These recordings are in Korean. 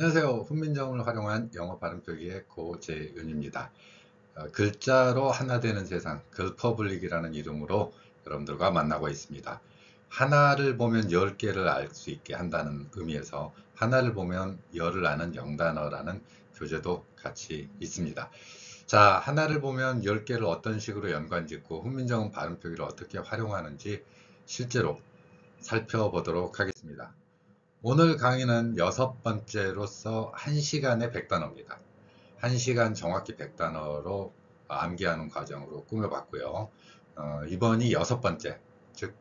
안녕하세요. 훈민정음을 활용한 영어 발음 표기의 고재윤입니다. 글자로 하나 되는 세상, 글퍼블릭이라는 이름으로 여러분들과 만나고 있습니다. 하나를 보면 10개를 알 수 있게 한다는 의미에서 하나를 보면 열을 아는 영단어라는 교재도 같이 있습니다. 자, 하나를 보면 10개를 어떤 식으로 연관짓고 훈민정음 발음 표기를 어떻게 활용하는지 실제로 살펴보도록 하겠습니다. 오늘 강의는 6번째로서 1시간의 100단어입니다. 1시간 정확히 100단어로 암기하는 과정으로 꾸며봤고요. 이번이 6번째, 즉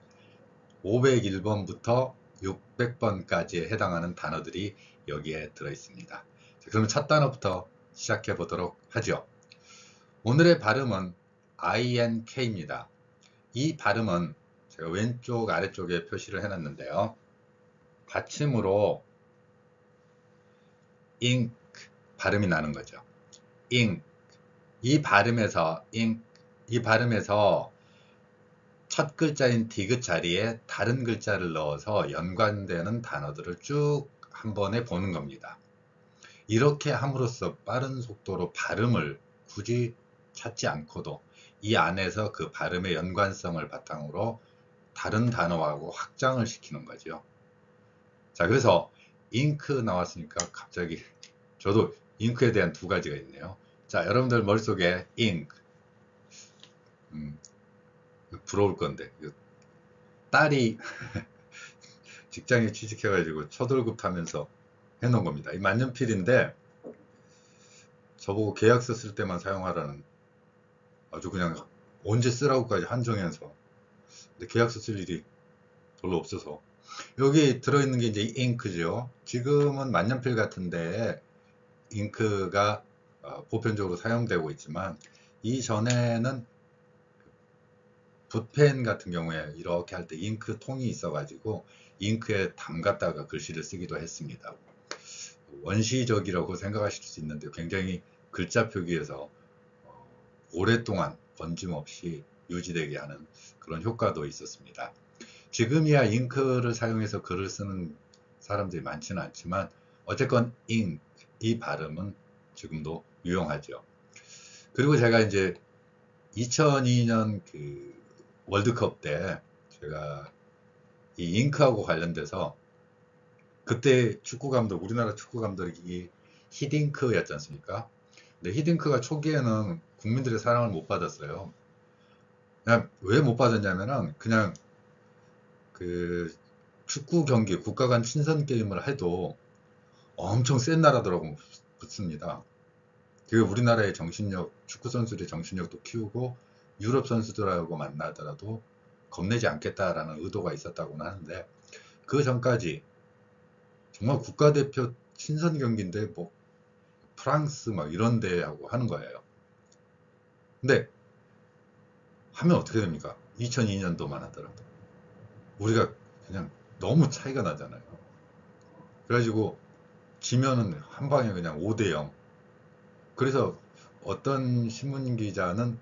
501번부터 600번까지에 해당하는 단어들이 여기에 들어있습니다. 그러면 첫 단어부터 시작해 보도록 하죠. 오늘의 발음은 INK입니다. 이 발음은 제가 왼쪽 아래쪽에 표시를 해놨는데요. 받침으로 ink 발음이 나는 거죠. ink. 이 발음에서 첫 글자인 디귿 자리에 다른 글자를 넣어서 연관되는 단어들을 쭉 한 번에 보는 겁니다. 이렇게 함으로써 빠른 속도로 발음을 굳이 찾지 않고도 이 안에서 그 발음의 연관성을 바탕으로 다른 단어하고 확장을 시키는 거죠. 자, 그래서 잉크 나왔으니까 갑자기 저도 잉크에 대한 두 가지가 있네요. 자, 여러분들 머릿속에 잉크, 부러울 건데 딸이 직장에 취직해가지고 첫 월급 타면서 해놓은 겁니다. 이 만년필인데 저보고 계약서 쓸 때만 사용하라는, 아주 그냥 언제 쓰라고까지 한정해서, 근데 계약서 쓸 일이 별로 없어서 여기 들어있는 게 이제 잉크죠. 지금은 만년필 같은데 잉크가 보편적으로 사용되고 있지만 이전에는 붓펜 같은 경우에 이렇게 할 때 잉크 통이 있어 가지고 잉크에 담갔다가 글씨를 쓰기도 했습니다. 원시적이라고 생각하실 수 있는데 굉장히 글자 표기에서 오랫동안 번짐없이 유지되게 하는 그런 효과도 있었습니다. 지금이야 잉크를 사용해서 글을 쓰는 사람들이 많지는 않지만 어쨌건 잉크, 이 발음은 지금도 유용하죠. 그리고 제가 이제 2002년 그 월드컵 때 제가 이 잉크하고 관련돼서, 그때 축구 감독, 우리나라 축구 감독이 히딩크였지 않습니까? 근데 히딩크가 초기에는 국민들의 사랑을 못 받았어요. 그냥 왜 못 받았냐면은 그냥 그 축구 경기, 국가 간 친선 게임을 해도 엄청 센 나라더라고 붙습니다. 그게 우리나라의 정신력, 축구 선수들의 정신력도 키우고 유럽 선수들하고 만나더라도 겁내지 않겠다라는 의도가 있었다고는 하는데, 그 전까지 정말 국가대표 친선 경기인데 뭐 프랑스 막 이런 데하고 하는 거예요. 근데 하면 어떻게 됩니까? 2002년도만 하더라도 우리가 그냥 너무 차이가 나잖아요. 그래가지고 지면은 한 방에 그냥 5대 0. 그래서 어떤 신문 기자는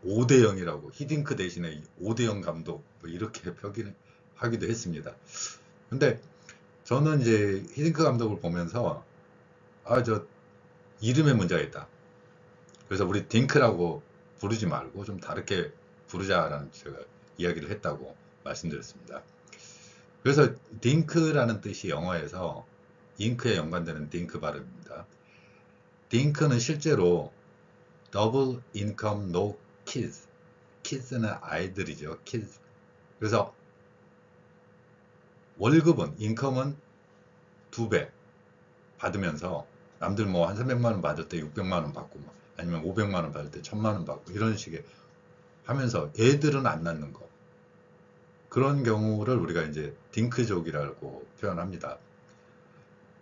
5대 0이라고, 히딩크 대신에 5대 0 감독 뭐 이렇게 표기를 하기도 했습니다. 근데 저는 이제 히딩크 감독을 보면서 저 이름에 문제가 있다. 그래서 우리 딩크라고 부르지 말고 좀 다르게 부르자라는 제가 이야기를 했다고 말씀드렸습니다. 그래서 딩크라는 뜻이 영어에서 잉크에 연관되는 딩크 발음입니다. 딩크는 실제로 Double Income No Kids, kids는 아이들이죠. kids. 그래서 월급은, 인컴은 2배 받으면서 남들 뭐 한 300만 원 받을 때 600만 원 받고, 아니면 500만 원 받을 때 1000만 원 받고, 이런 식의 하면서 애들은 안 낳는 거, 그런 경우를 우리가 이제 딩크족이라고 표현합니다.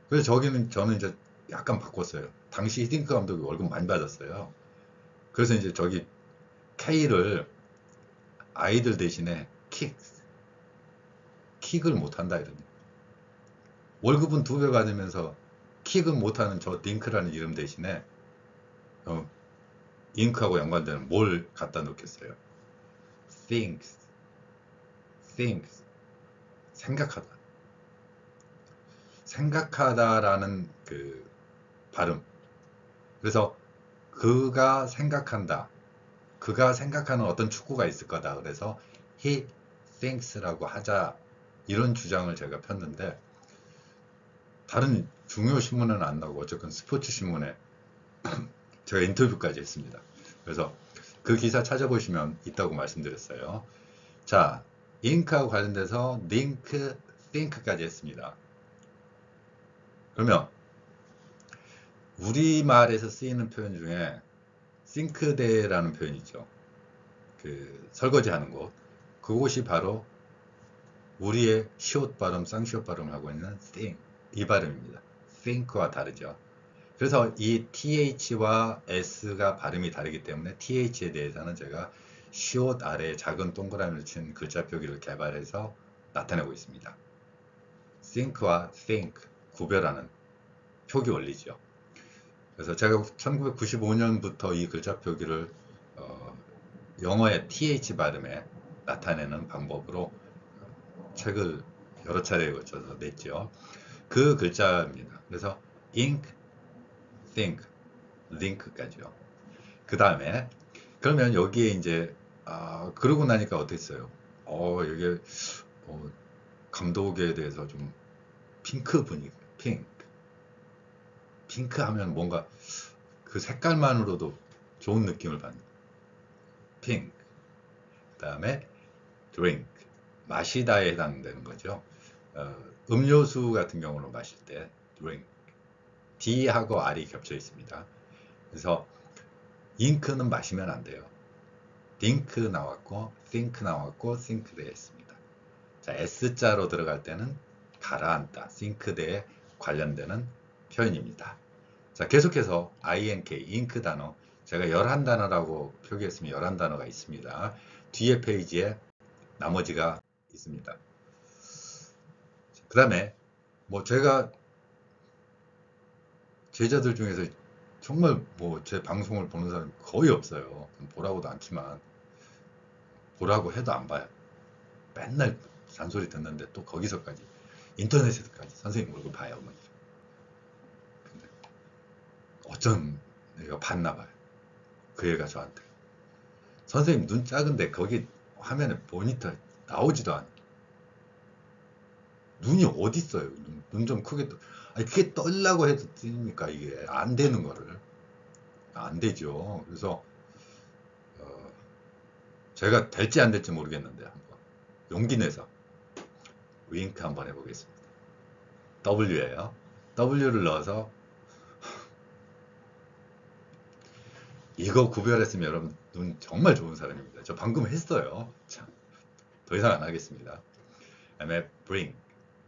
그래서 저는 이제 약간 바꿨어요. 당시 히딩크 감독이 월급 많이 받았어요. 그래서 이제 저기 K를 아이들 대신에 킥을 못한다 이러니, 월급은 2배 받으면서 킥은 못하는 저 딩크라는 이름 대신에 잉크하고 연관되는 뭘 갖다 놓겠어요? thinks, 생각하다. 생각하다라는 그 발음. 그래서 그가 생각한다. 그가 생각하는 어떤 축구가 있을 거다. 그래서 he thinks라고 하자. 이런 주장을 제가 폈는데 다른 중요 신문에는 안 나오고 어쨌건 스포츠 신문에 제가 인터뷰까지 했습니다. 그래서 그 기사 찾아보시면 있다고 말씀드렸어요. 자, ink하고 관련돼서 link, think까지 했습니다. 그러면 우리말에서 쓰이는 표현 중에 싱크대라는 표현이 있죠. 그 설거지하는 곳. 그곳이 바로 우리의 시옷 발음, 쌍시옷 발음을 하고 있는 think, 이 발음입니다. think와 다르죠. 그래서 이 th와 s가 발음이 다르기 때문에 th에 대해서는 제가 시옷 아래에 작은 동그라미를 친 글자 표기를 개발해서 나타내고 있습니다. think와 think 구별하는 표기 원리죠. 그래서 제가 1995년부터 이 글자 표기를 영어의 th 발음에 나타내는 방법으로 책을 여러 차례에 걸쳐서 냈죠. 그 글자입니다. 그래서 ink, think, link까지요. 그 다음에 그러면 여기에 이제 그러고 나니까 어땠어요? 이게 감독에 대해서 좀 핑크 분위기, 핑크 하면 뭔가 그 색깔만으로도 좋은 느낌을 받는 핑크. 그 다음에 drink, 마시다에 해당되는 거죠. 음료수 같은 경우로 마실 때 drink, D하고 R이 겹쳐 있습니다. 그래서 잉크는 마시면 안 돼요. 딩크 나왔고 think 나왔고 think대 했습니다. 자, S자로 들어갈 때는 가라앉다, think대에 관련되는 표현입니다. 자, 계속해서 ink, 잉크 단어, 제가 11단어라고 표기했으면 11단어가 있습니다. 뒤에 페이지에 나머지가 있습니다. 그 다음에 뭐 제가 제자들 중에서 정말 뭐 제 방송을 보는 사람이 거의 없어요. 보라고도 않지만 보라고 해도 안 봐요. 맨날 잔소리 듣는데 또 거기서까지 인터넷에서까지 선생님 얼굴 봐요. 근데 어쩜 내가 봤나 봐요. 그 애가 저한테 선생님 눈 작은데 거기 화면에 모니터 나오지도 않아. 눈이 어디 있어요? 눈 좀 크게 떠. 아니 그게 떠려고 해도 뜨니까 이게 안 되는 거를 안 되죠. 그래서 제가 될지 안 될지 모르겠는데 한번 용기 내서 윙크 한번 해보겠습니다. W예요. W를 넣어서 이거 구별했으면 여러분 눈 정말 좋은 사람입니다. 저 방금 했어요. 참, 더 이상 안 하겠습니다. 그다음에 bring,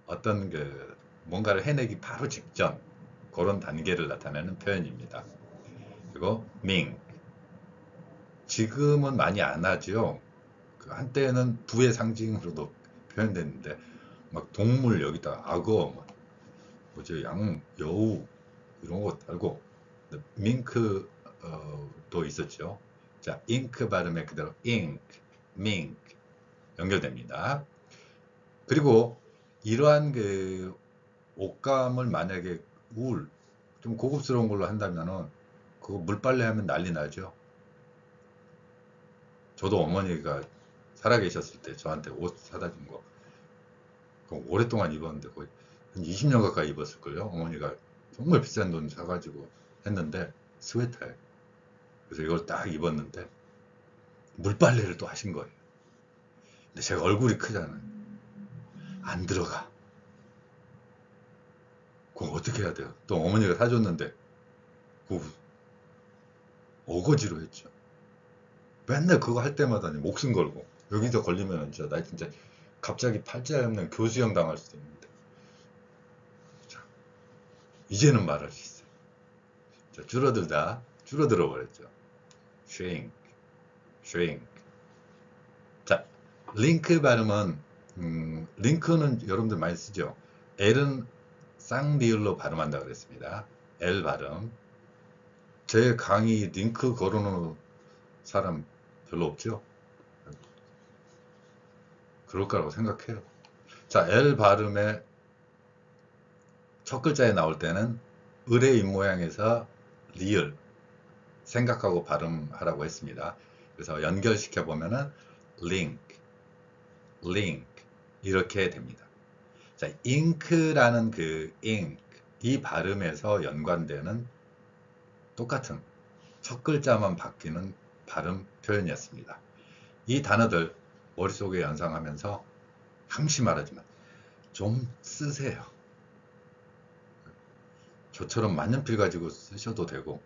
어떤 그 뭔가를 해내기 바로 직전 그런 단계를 나타내는 표현입니다. 그리고 ming, 지금은 많이 안 하죠. 그 한때는 부의 상징으로도 표현됐는데 막 동물 여기다 악어, 뭐지 양, 여우 이런 거 달고 밍크 도 있었죠. 자, 잉크 발음에 그대로 ink, mink 연결됩니다. 그리고 이러한 그 옷감을 만약에 좀 고급스러운 걸로 한다면은 그거 물빨래 하면 난리 나죠. 저도 어머니가 살아계셨을 때 저한테 옷 사다 준 거 오랫동안 입었는데 거의 한 20년 가까이 입었을걸요. 어머니가 정말 비싼 돈 사가지고 했는데 스웨터에. 그래서 이걸 딱 입었는데 물빨래를 또 하신 거예요. 근데 제가 얼굴이 크잖아요. 안 들어가. 그럼 어떻게 해야 돼요? 또 어머니가 사줬는데 그 어거지로 했죠. 맨날 그거 할 때마다 목숨 걸고 여기서 걸리면 진짜 나 진짜 갑자기 팔자에 없는 교수형 당할 수도 있는데 자, 이제는 말할 수 있어요. 자, 줄어들어 버렸죠. shrink, shrink. 자, 링크 발음은 링크는 여러분들 많이 쓰죠. L은 쌍리을로 발음한다 그랬습니다. L 발음. 제 강의 링크 걸어놓은 사람 별로 없죠? 그럴 거라고 생각해요. 자, L 발음의 첫 글자에 나올 때는 을의 입모양에서 리을 생각하고 발음하라고 했습니다. 그래서 연결시켜 보면은 link, link 이렇게 됩니다. 자, ink라는 그 ink 이 발음에서 연관되는 똑같은 첫 글자만 바뀌는 발음 표현이었습니다. 이 단어들 머릿속에 연상하면서 항시 말하지만 좀 쓰세요. 저처럼 만년필 가지고 쓰셔도 되고,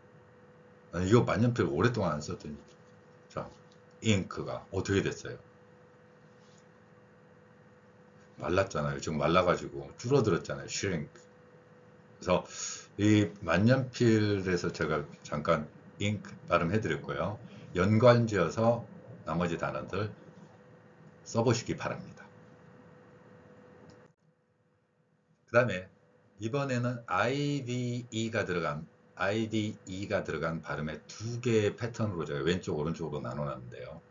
이거 만년필 오랫동안 안 썼더니, 자, 잉크가 어떻게 됐어요? 말랐잖아요. 지금 말라가지고 줄어들었잖아요. shrink. 그래서 이 만년필에서 제가 잠깐 잉크 발음해 드렸고요. 연관지어서 나머지 단어들 써보시기 바랍니다. 그 다음에 이번에는 IDE가 들어간 발음의 두 개의 패턴으로 제가 왼쪽 오른쪽으로 나눠놨는데요.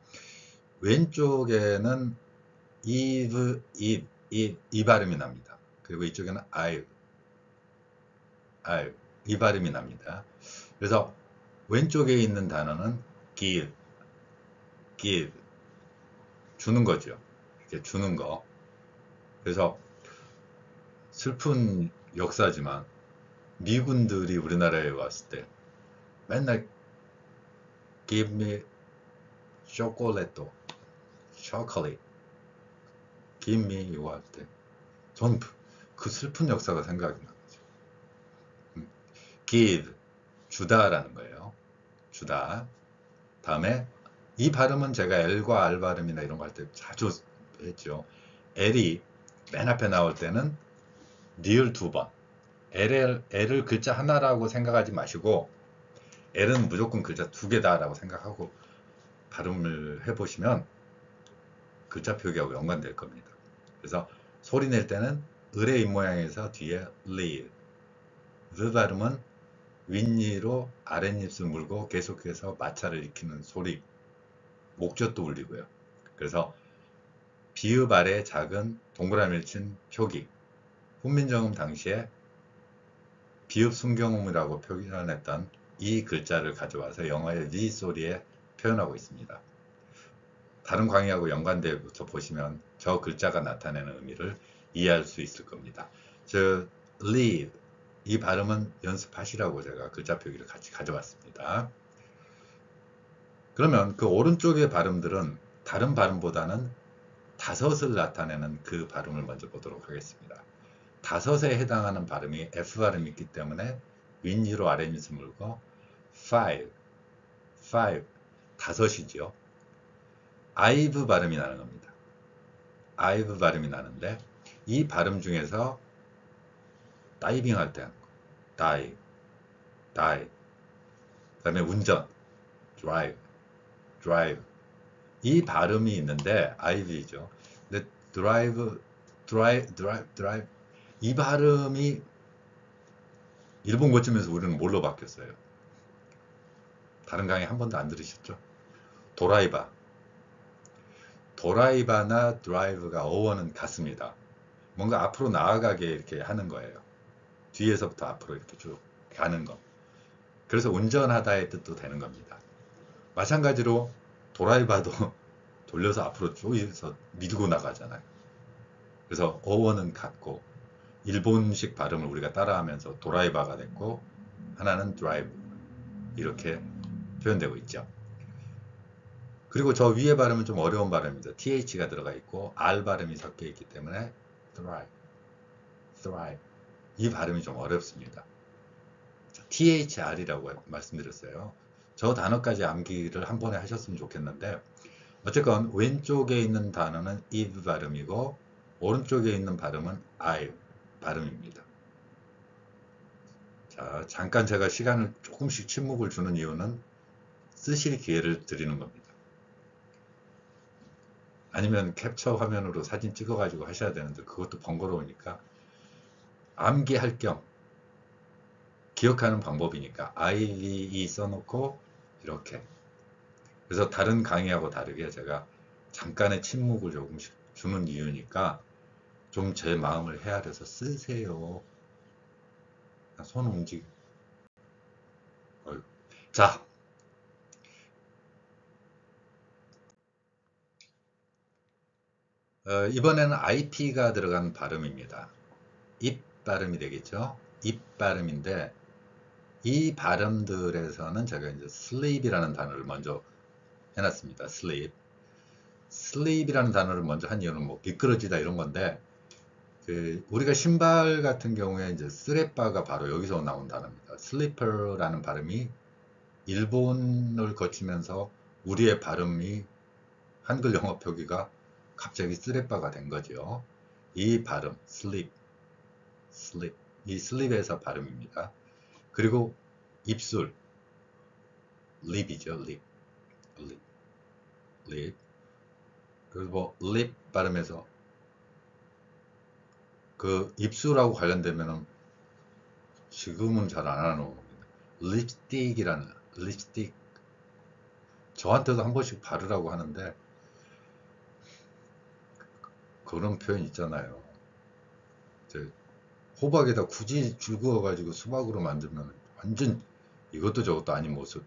왼쪽에는 이 발음이 납니다. 그리고 이쪽에는 이 발음이 납니다. 그래서 왼쪽에 있는 단어는 give, 주는 거죠. 이렇게 주는 거. 그래서 슬픈 역사지만 미군들이 우리나라에 왔을 때 맨날 give me chocolate, give me 이거 할 때 전 그 슬픈 역사가 생각이 나죠. give, 주다라는 거예요. 주다. 다음에 이 발음은 제가 L과 R 발음이나 이런 거 할 때 자주 했죠. L이 맨 앞에 나올 때는 리을 두 번. L을 글자 하나라고 생각하지 마시고 L은 무조건 글자 두 개다라고 생각하고 발음을 해보시면 글자 표기하고 연관될 겁니다. 그래서 소리 낼 때는 을의 입모양에서 뒤에 리. 그 발음은 윗니로 아랫입술 물고 계속해서 마찰을 익히는 소리. 목젖도 울리고요. 그래서 비읍 아래 작은 동그라미를 친 표기. 훈민정음 당시에 비읍 순경음이라고 표현했던 이 글자를 가져와서 영어의 리 소리에 표현하고 있습니다. 다른 강의하고 연관되어서 보시면 저 글자가 나타내는 의미를 이해할 수 있을 겁니다. 즉, leave 이 발음은 연습하시라고 제가 글자 표기를 같이 가져왔습니다. 그러면 그 오른쪽의 발음들은 다른 발음보다는 다섯을 나타내는 그 발음을 먼저 보도록 하겠습니다. 다섯에 해당하는 발음이 F 발음이 있기 때문에 윗니로 아랫입술 물고 five 다섯이죠. 아이브 발음이 나는 겁니다. 아이브 발음이 나는데 이 발음 중에서 다이빙 할 때 다이 그 다음에 운전 drive 이 발음이 있는데 아이브이죠. 근데 drive 이 발음이 일본 고침에서 우리는 뭘로 바뀌었어요? 다른 강의 한 번도 안 들으셨죠? 도라이바나 드라이브가 어원은 같습니다. 뭔가 앞으로 나아가게 이렇게 하는 거예요. 뒤에서부터 앞으로 이렇게 쭉 가는 거. 그래서 운전하다의 뜻도 되는 겁니다. 마찬가지로 도라이바도 돌려서 앞으로 쪼이서 밀고 나가잖아요. 그래서 어원은 같고 일본식 발음을 우리가 따라하면서 도라이바가 됐고 하나는 드라이브 이렇게 표현되고 있죠. 그리고 저 위에 발음은 좀 어려운 발음입니다. TH가 들어가 있고 R 발음이 섞여 있기 때문에 thrive 이 발음이 좀 어렵습니다. THR이라고 말씀드렸어요. 저 단어까지 암기를 한 번에 하셨으면 좋겠는데 어쨌건 왼쪽에 있는 단어는 if 발음이고 오른쪽에 있는 발음은 I 발음입니다. 자, 잠깐 제가 시간을 조금씩 침묵을 주는 이유는 쓰실 기회를 드리는 겁니다. 아니면 캡처 화면으로 사진 찍어가지고 하셔야 되는데 그것도 번거로우니까 암기할 겸 기억하는 방법이니까 IVE 써놓고 이렇게 그래서 다른 강의하고 다르게 제가 잠깐의 침묵을 조금씩 주는 이유니까 좀 제 마음을 헤아려서 쓰세요. 손 움직. 자, 이번에는 IP가 들어간 발음입니다. 입 발음이 되겠죠. 입 발음인데 이 발음들에서는 제가 이제 sleep이라는 단어를 먼저 해놨습니다. sleep. sleep이라는 단어를 먼저 한 이유는 뭐 미끄러지다 이런 건데, 우리가 신발 같은 경우에 이제 스레빠가 바로 여기서 나온 단어입니다. 슬리퍼라는 발음이 일본을 거치면서 우리의 발음이 한글 영어 표기가 갑자기 스레빠가 된 거죠. 이 발음 sleep, sleep, 이 sleep에서 발음입니다. 그리고 입술 lip이죠. lip, lip, lip. 그리고 뭐 lip 발음에서 그 입술하고 관련되면은 지금은 잘 안 하는 겁니다. 립스틱이라는 립스틱, 저한테도 한 번씩 바르라고 하는데 그런 표현 있잖아요. 호박에다 굳이 줄 그어 가지고 수박으로 만들면 완전 이것도 저것도 아닌 모습.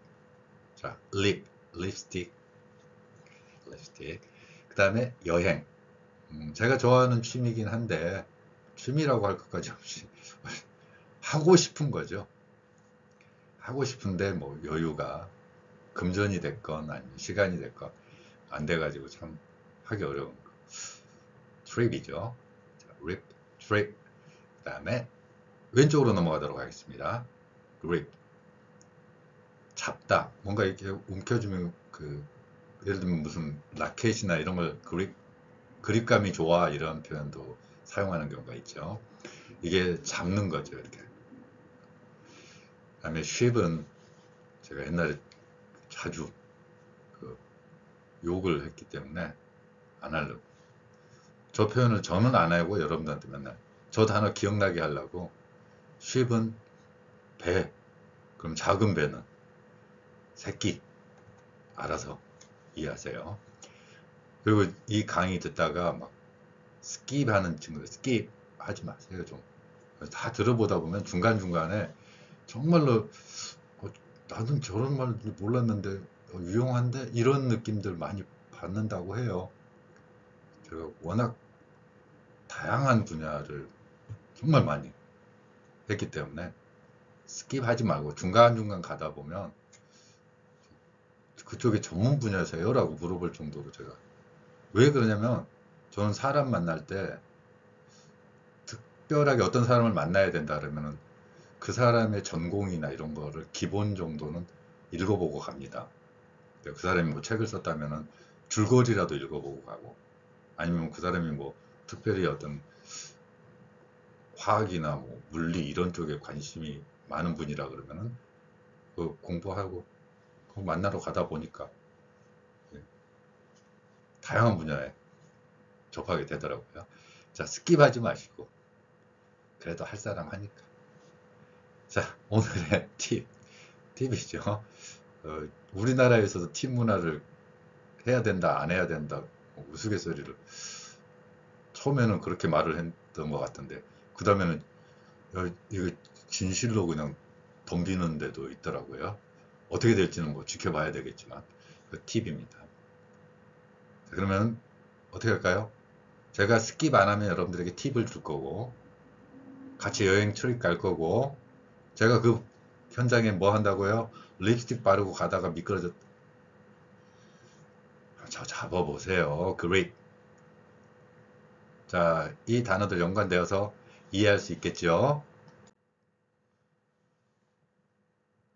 자, 립스틱, 립스틱. 그 다음에 여행. 제가 좋아하는 취미이긴 한데 취미라고 할 것까지 없이 하고 싶은 거죠. 하고 싶은데 뭐 여유가 금전이 됐건 아니면 시간이 됐건 안 돼가지고 참 하기 어려운 거. 트립이죠. 립, 트립. 그 다음에 왼쪽으로 넘어가도록 하겠습니다. grip. 잡다. 뭔가 이렇게 움켜주면 예를 들면 무슨 라켓이나 이런 걸 그립감이 좋아 이런 표현도 사용하는 경우가 있죠. 이게 잡는 거죠, 이렇게. 그 다음에 쉽은 제가 옛날에 자주 욕을 했기 때문에 안 하려고. 저 표현을 저는 안 하고 여러분들한테 맨날 저 단어 기억나게 하려고 쉽은 배, 그럼 작은 배는 새끼. 알아서 이해하세요. 그리고 이 강의 듣다가 막 스킵하는 친구들 스킵 하지 마세요. 좀 다 들어보다 보면 중간중간에 정말로 나는 저런 말 몰랐는데 유용한데 이런 느낌들 많이 받는다고 해요. 제가 워낙 다양한 분야를 정말 많이 했기 때문에 스킵하지 말고 중간중간 가다 보면 그쪽에 전문 분야세요? 라고 물어볼 정도로 제가. 왜 그러냐면 저는 사람 만날 때 특별하게 어떤 사람을 만나야 된다 그러면은 그 사람의 전공이나 이런 거를 기본 정도는 읽어보고 갑니다. 그 사람이 뭐 책을 썼다면은 줄거리라도 읽어보고 가고, 아니면 그 사람이 뭐 특별히 어떤 화학이나 뭐 물리 이런 쪽에 관심이 많은 분이라 그러면은 그 공부하고 그 만나러 가다 보니까 다양한 분야에 접하게 되더라고요. 자, 스킵하지 마시고 그래도 할 사람 하니까. 자, 오늘의 팁이죠. 우리나라에서도 팁 문화를 해야 된다, 안 해야 된다, 우스갯소리를 처음에는 그렇게 말을 했던 것 같은데 그 다음에는 이거 진실로 그냥 덤비는 데도 있더라고요. 어떻게 될지는 뭐 지켜봐야 되겠지만 그 팁입니다. 그러면 어떻게 할까요? 제가 스킵 안 하면 여러분들에게 팁을 줄 거고 같이 여행 트립 갈 거고, 제가 그 현장에 뭐 한다고요? 립스틱 바르고 가다가 미끄러졌. 저 잡아보세요. 그립. 자, 이 단어들 연관되어서 이해할 수 있겠죠?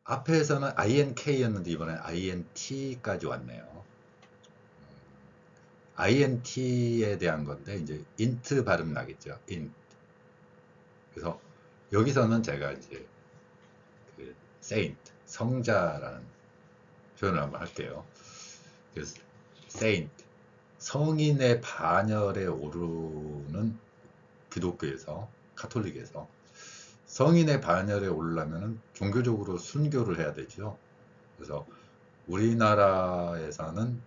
앞에서는 INK였는데 이번엔 INT까지 왔네요. INT에 대한 건데 이제 int 발음 나겠죠. int. 그래서 여기서는 제가 이제 그 saint, 성자라는 표현을 한번 할게요. 그래서 saint, 성인의 반열에 오르는 기독교에서, 카톨릭에서 성인의 반열에 오르려면 종교적으로 순교를 해야 되죠. 그래서 우리나라에서는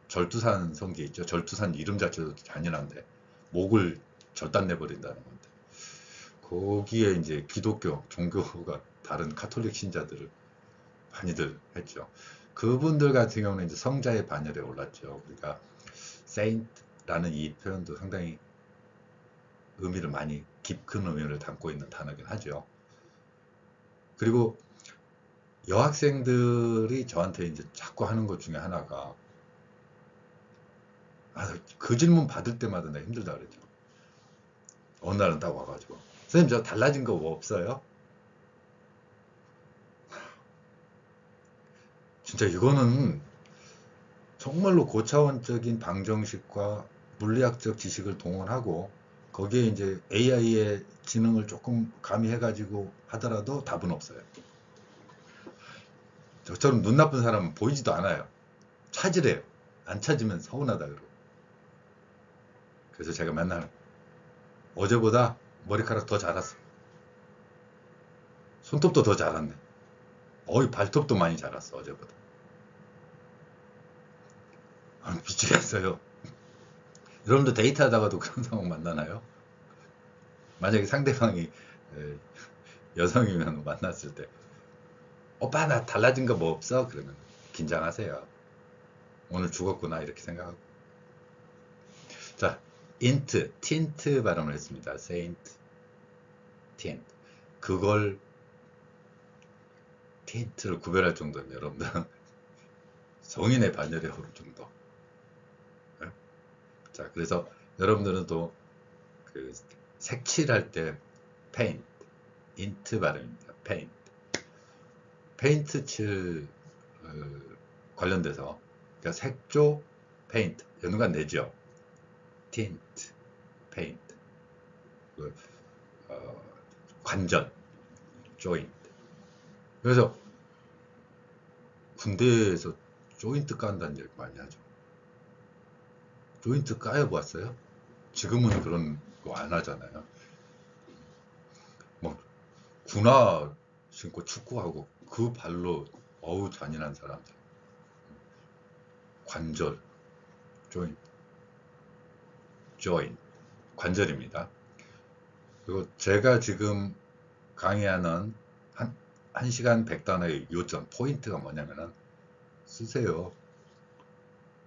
절두산 성기 있죠. 절두산 이름 자체도 잔인한데 목을 절단 내버린다는 건데 거기에 이제 기독교 종교가 다른 카톨릭 신자들을 많이들 했죠. 그분들 같은 경우는 이제 성자의 반열에 올랐죠. 그러니까 saint라는 이 표현도 상당히 의미를 많이 깊은 의미를 담고 있는 단어긴 하죠. 그리고 여학생들이 저한테 이제 자꾸 하는 것 중에 하나가, 그 질문 받을 때마다 나 힘들다 그랬죠. 어느 날은 딱 와가지고, 선생님 저 달라진 거 뭐 없어요? 진짜 이거는 정말로 고차원적인 방정식과 물리학적 지식을 동원하고 거기에 이제 AI의 지능을 조금 가미해가지고 하더라도 답은 없어요. 저처럼 눈 나쁜 사람은 보이지도 않아요. 찾으래요. 안 찾으면 서운하다 그러고. 그래서 제가 맨날 어제보다 머리카락 더 자랐어. 손톱도 더 자랐네. 발톱도 많이 자랐어, 어제보다. 미치겠어요. 여러분도 데이트하다가도 그런 상황 만나나요? 만약에 상대방이 여성이면 만났을 때, 오빠 나 달라진 거 뭐 없어? 그러면 긴장하세요. 오늘 죽었구나 이렇게 생각하고. 자, int, tint 발음을 했습니다. saint, tint. 그걸 tint를 구별할 정도면 여러분들은 성인의 반열에 오를 정도. 네? 자, 그래서 여러분들은 또 그 색칠할 때 paint, int 발음입니다. paint. 페인트 칠 관련돼서, 그러니까 색조, 페인트 연관 내죠. tint, paint. 관전, joint. 그래서 군대에서 조인트 깐다는 얘기 많이 하죠. 조인트 까여 보았어요? 지금은 그런 거 안 하잖아요. 뭐 군화 신고 축구하고 그 발로 어우 잔인한 사람들. 관절, 조인트, 관절입니다. 그리고 제가 지금 강의하는 1시간 100단어의 요점, 포인트가 뭐냐면은 쓰세요.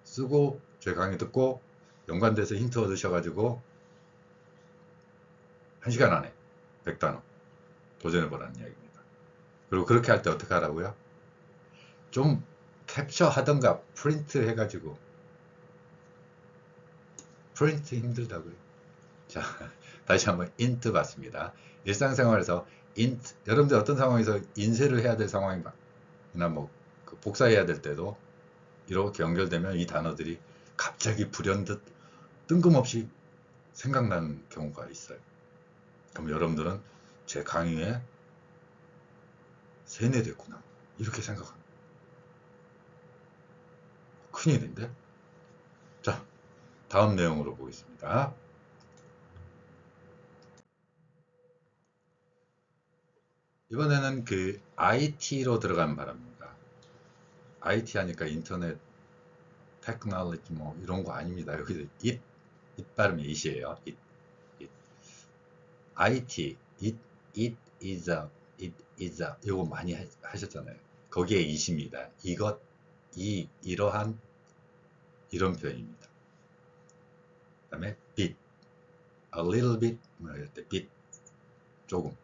쓰고 제 강의 듣고 연관돼서 힌트 얻으셔가지고 1시간 안에 100단어 도전해보라는 이야기입니다. 그리고 그렇게 할 때 어떻게 하라고요? 좀 캡처 하던가 프린트 해가지고. 프린트 힘들다고요? 자, 다시 한번 int 봤습니다. 일상생활에서 int, 여러분들 어떤 상황에서 인쇄를 해야 될 상황이나 뭐 복사해야 될 때도 이렇게 연결되면 이 단어들이 갑자기 불현듯 뜬금없이 생각나는 경우가 있어요. 그럼 여러분들은 제 강의에 세뇌됐구나 이렇게 생각합니다. 큰일인데? 자, 다음 내용으로 보겠습니다. 이번에는 그 IT로 들어가는 바랍니다. IT 하니까 인터넷, 테크놀로지 뭐 이런 거 아닙니다. 여기 it 발음이 it이에요. it. IT, it is a 이거 많이 하셨잖아요. 거기에 it입니다. 이것, 이러한 이런 표현입니다. 그 다음에 bit, a little bit 이럴 때 bit, 조금.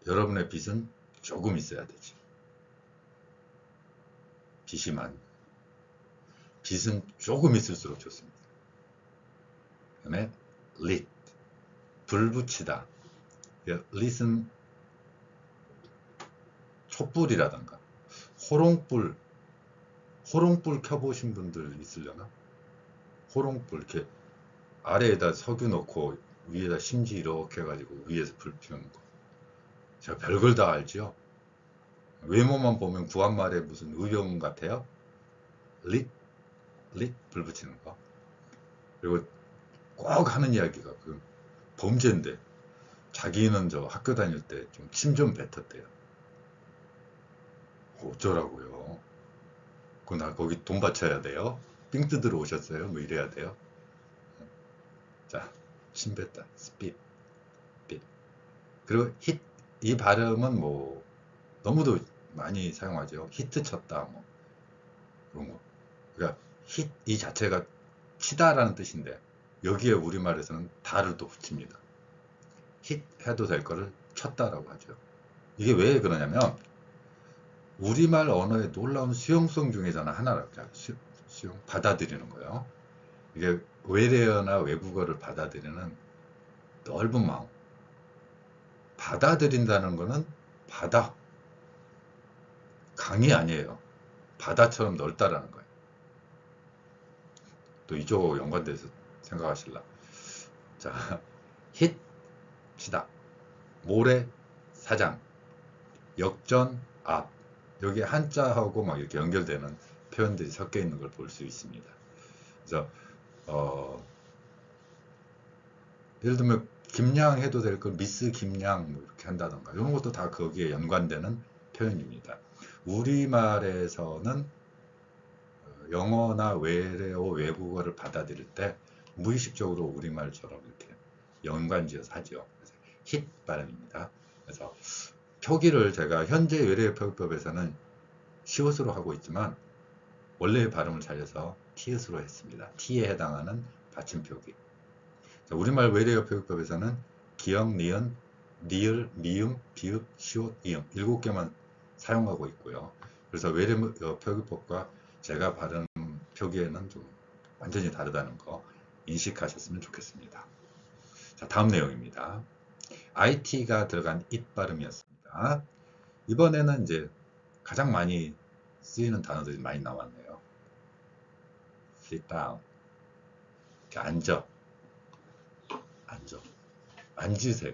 여러분의 빚은 조금 있어야 되지. 빚이 많. 빚은 조금 있을수록 좋습니다. 그 다음에 lit, 불 붙이다. lit은 촛불이라던가 호롱불 켜보신 분들 있으려나? 호롱불 이렇게 아래에다 석유 넣고 위에다 심지 이렇게 해가지고 위에서 불 피우는 거. 제가 별걸 다 알지요. 외모만 보면 구한말에 무슨 의병 같아요. lit 불 붙이는 거. 그리고 꼭 하는 이야기가 그 범죄인데 자기는 저 학교 다닐 때 좀 침 좀 뱉었대요. 어쩌라고요? 나 거기 돈 바쳐야 돼요? 삥 뜯으러 오셨어요? 뭐 이래야 돼요? 자, 침 뱉다, spit. 그리고 이 발음은 뭐 너무도 많이 사용하죠. 히트 쳤다 뭐 그런 거. 그러니까 이 자체가 치다라는 뜻인데 여기에 우리말에서는 다를 또 붙입니다. 힛 해도 될 거를 쳤다라고 하죠. 이게 왜 그러냐면 우리말 언어의 놀라운 수용성 중에 저는 하나라고 수용, 받아들이는 거예요. 이게 외래어나 외국어를 받아들이는 넓은 마음. 받아들인다는 거는 바다. 강이 아니에요. 바다처럼 넓다라는 거예요. 또 이쪽 연관돼서 생각하실라. 자, 힛, 치다. 모래, 사장. 역전, 앞. 여기 한자하고 막 이렇게 연결되는 표현들이 섞여 있는 걸 볼 수 있습니다. 그래서 예를 들면 김양 해도 될 걸 미스 김양 뭐 이렇게 한다던가 이런 것도 다 거기에 연관되는 표현입니다. 우리말에서는 영어나 외래어 외국어를 받아들일 때 무의식적으로 우리말처럼 이렇게 연관지어서 하죠. 힛 발음입니다. 그래서 표기를 제가 현재 외래어 표기법에서는 시옷으로 하고 있지만 원래의 발음을 살려서 티읕으로 했습니다. T에 해당하는 받침 표기. 우리말 외래어 표기법에서는 기역, 니은, 니을, 미음, 비읍, 시옷, 이음 7개만 사용하고 있고요. 그래서 외래어 표기법과 제가 바른 표기에는 좀 완전히 다르다는 거 인식하셨으면 좋겠습니다. 자, 다음 내용입니다. IT가 들어간 it 발음이었습니다. 이번에는 이제 가장 많이 쓰이는 단어들이 많이 나왔네요. sit down. 앉아. 앉으세요.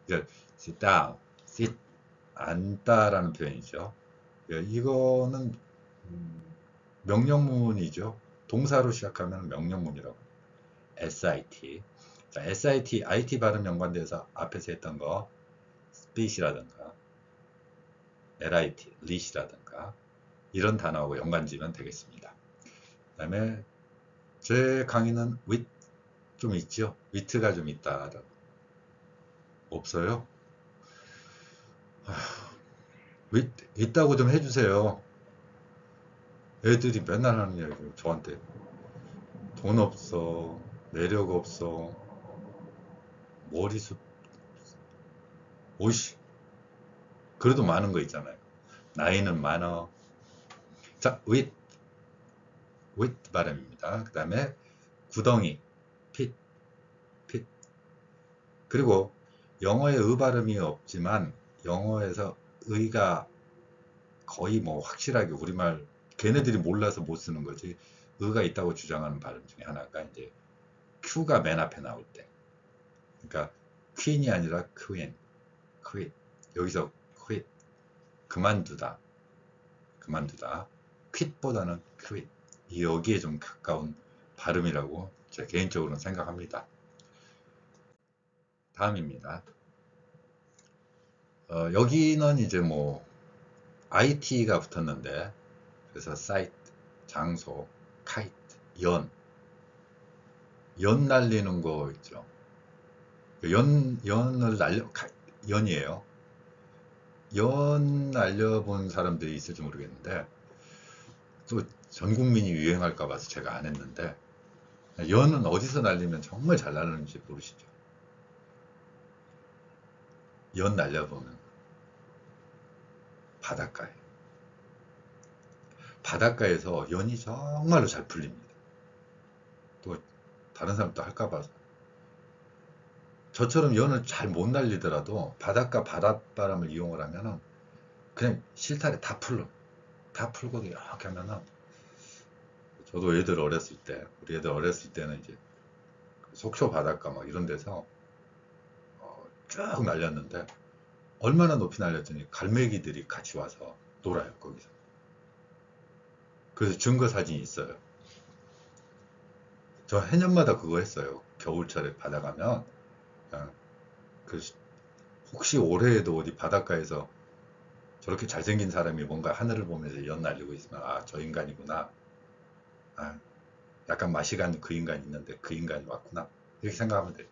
그러니까 sit down, sit, 앉다라는 표현이죠. 이거는 명령문이죠. 동사로 시작하면 명령문이라고. SIT. 자, SIT, IT 발음 연관돼서 앞에서 했던 거 speech라든가 LIT, lit이라든가 이런 단어하고 연관지면 되겠습니다. 그 다음에 제 강의는 with 좀 있죠. with가 좀 있다. 없어요? with 있다고 좀 해주세요. 애들이 맨날 하는 이야기예요. 저한테 돈 없어, 매력 없어, 머리숱, 오이씨. 그래도 많은 거 있잖아요. 나이는 많어. 자, with 발음입니다. 그 다음에 구덩이, pit. 그리고 영어에 의 발음이 없지만 영어에서 의가 거의 뭐 확실하게 우리말 걔네들이 몰라서 못 쓰는 거지 의가 있다고 주장하는 발음 중에 하나가 이제 Q가 맨 앞에 나올 때, 그러니까 퀸이 아니라 quit. 여기서 quit 그만두다. quit보다는 quit. 여기에 좀 가까운 발음이라고 제 개인적으로는 생각합니다. 다음입니다. 여기는 이제 뭐 IT가 붙었는데 그래서 site, 장소, kite, 연 날리는 거 있죠. 연을 연이에요. 연 날려본 사람들이 있을지 모르겠는데 또 전 국민이 유행할까 봐서 제가 안 했는데 연은 어디서 날리면 정말 잘 날리는지 모르시죠? 연 날려보면 바닷가에서 연이 정말로 잘 풀립니다. 또 다른 사람도 할까 봐서 저처럼 연을 잘 못 날리더라도 바닷가 바닷바람을 이용을 하면은 그냥 실타래 다 풀고 이렇게 하면은 저도 우리 애들 어렸을 때는 이제 속초 바닷가 막 이런 데서 쭉 날렸는데 얼마나 높이 날렸더니 갈매기들이 같이 와서 놀아요 거기서. 그래서 증거 사진이 있어요. 저 해년마다 그거 했어요. 겨울철에 바다 가면 혹시 올해에도 어디 바닷가에서 저렇게 잘생긴 사람이 뭔가 하늘을 보면서 연 날리고 있으면 아, 저 인간이구나. 아, 약간 맛이 간 그 인간이 있는데 그 인간이 왔구나. 이렇게 생각하면 돼요.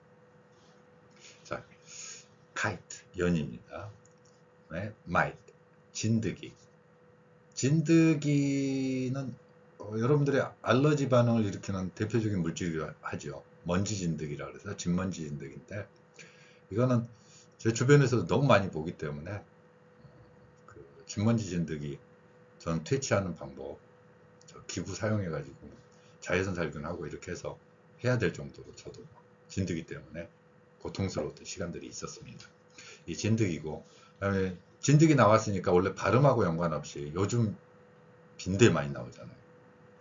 자, kite. 연입니다. 네, might, 진드기. 진드기는 여러분들의 알러지 반응을 일으키는 대표적인 물질이라 하죠. 먼지 진드기라 그래서 진먼지 진드기인데, 이거는 제 주변에서도 너무 많이 보기 때문에 그 진먼지 진드기 저는 퇴치하는 방법, 저 기구 사용해 가지고 자외선 살균하고 이렇게 해서 해야 될 정도로 저도 진드기 때문에 고통스러웠던 시간들이 있었습니다. 이 진드기고, 그다음에 진드기 나왔으니까 원래 발음하고 연관없이 요즘 빈대 많이 나오잖아요.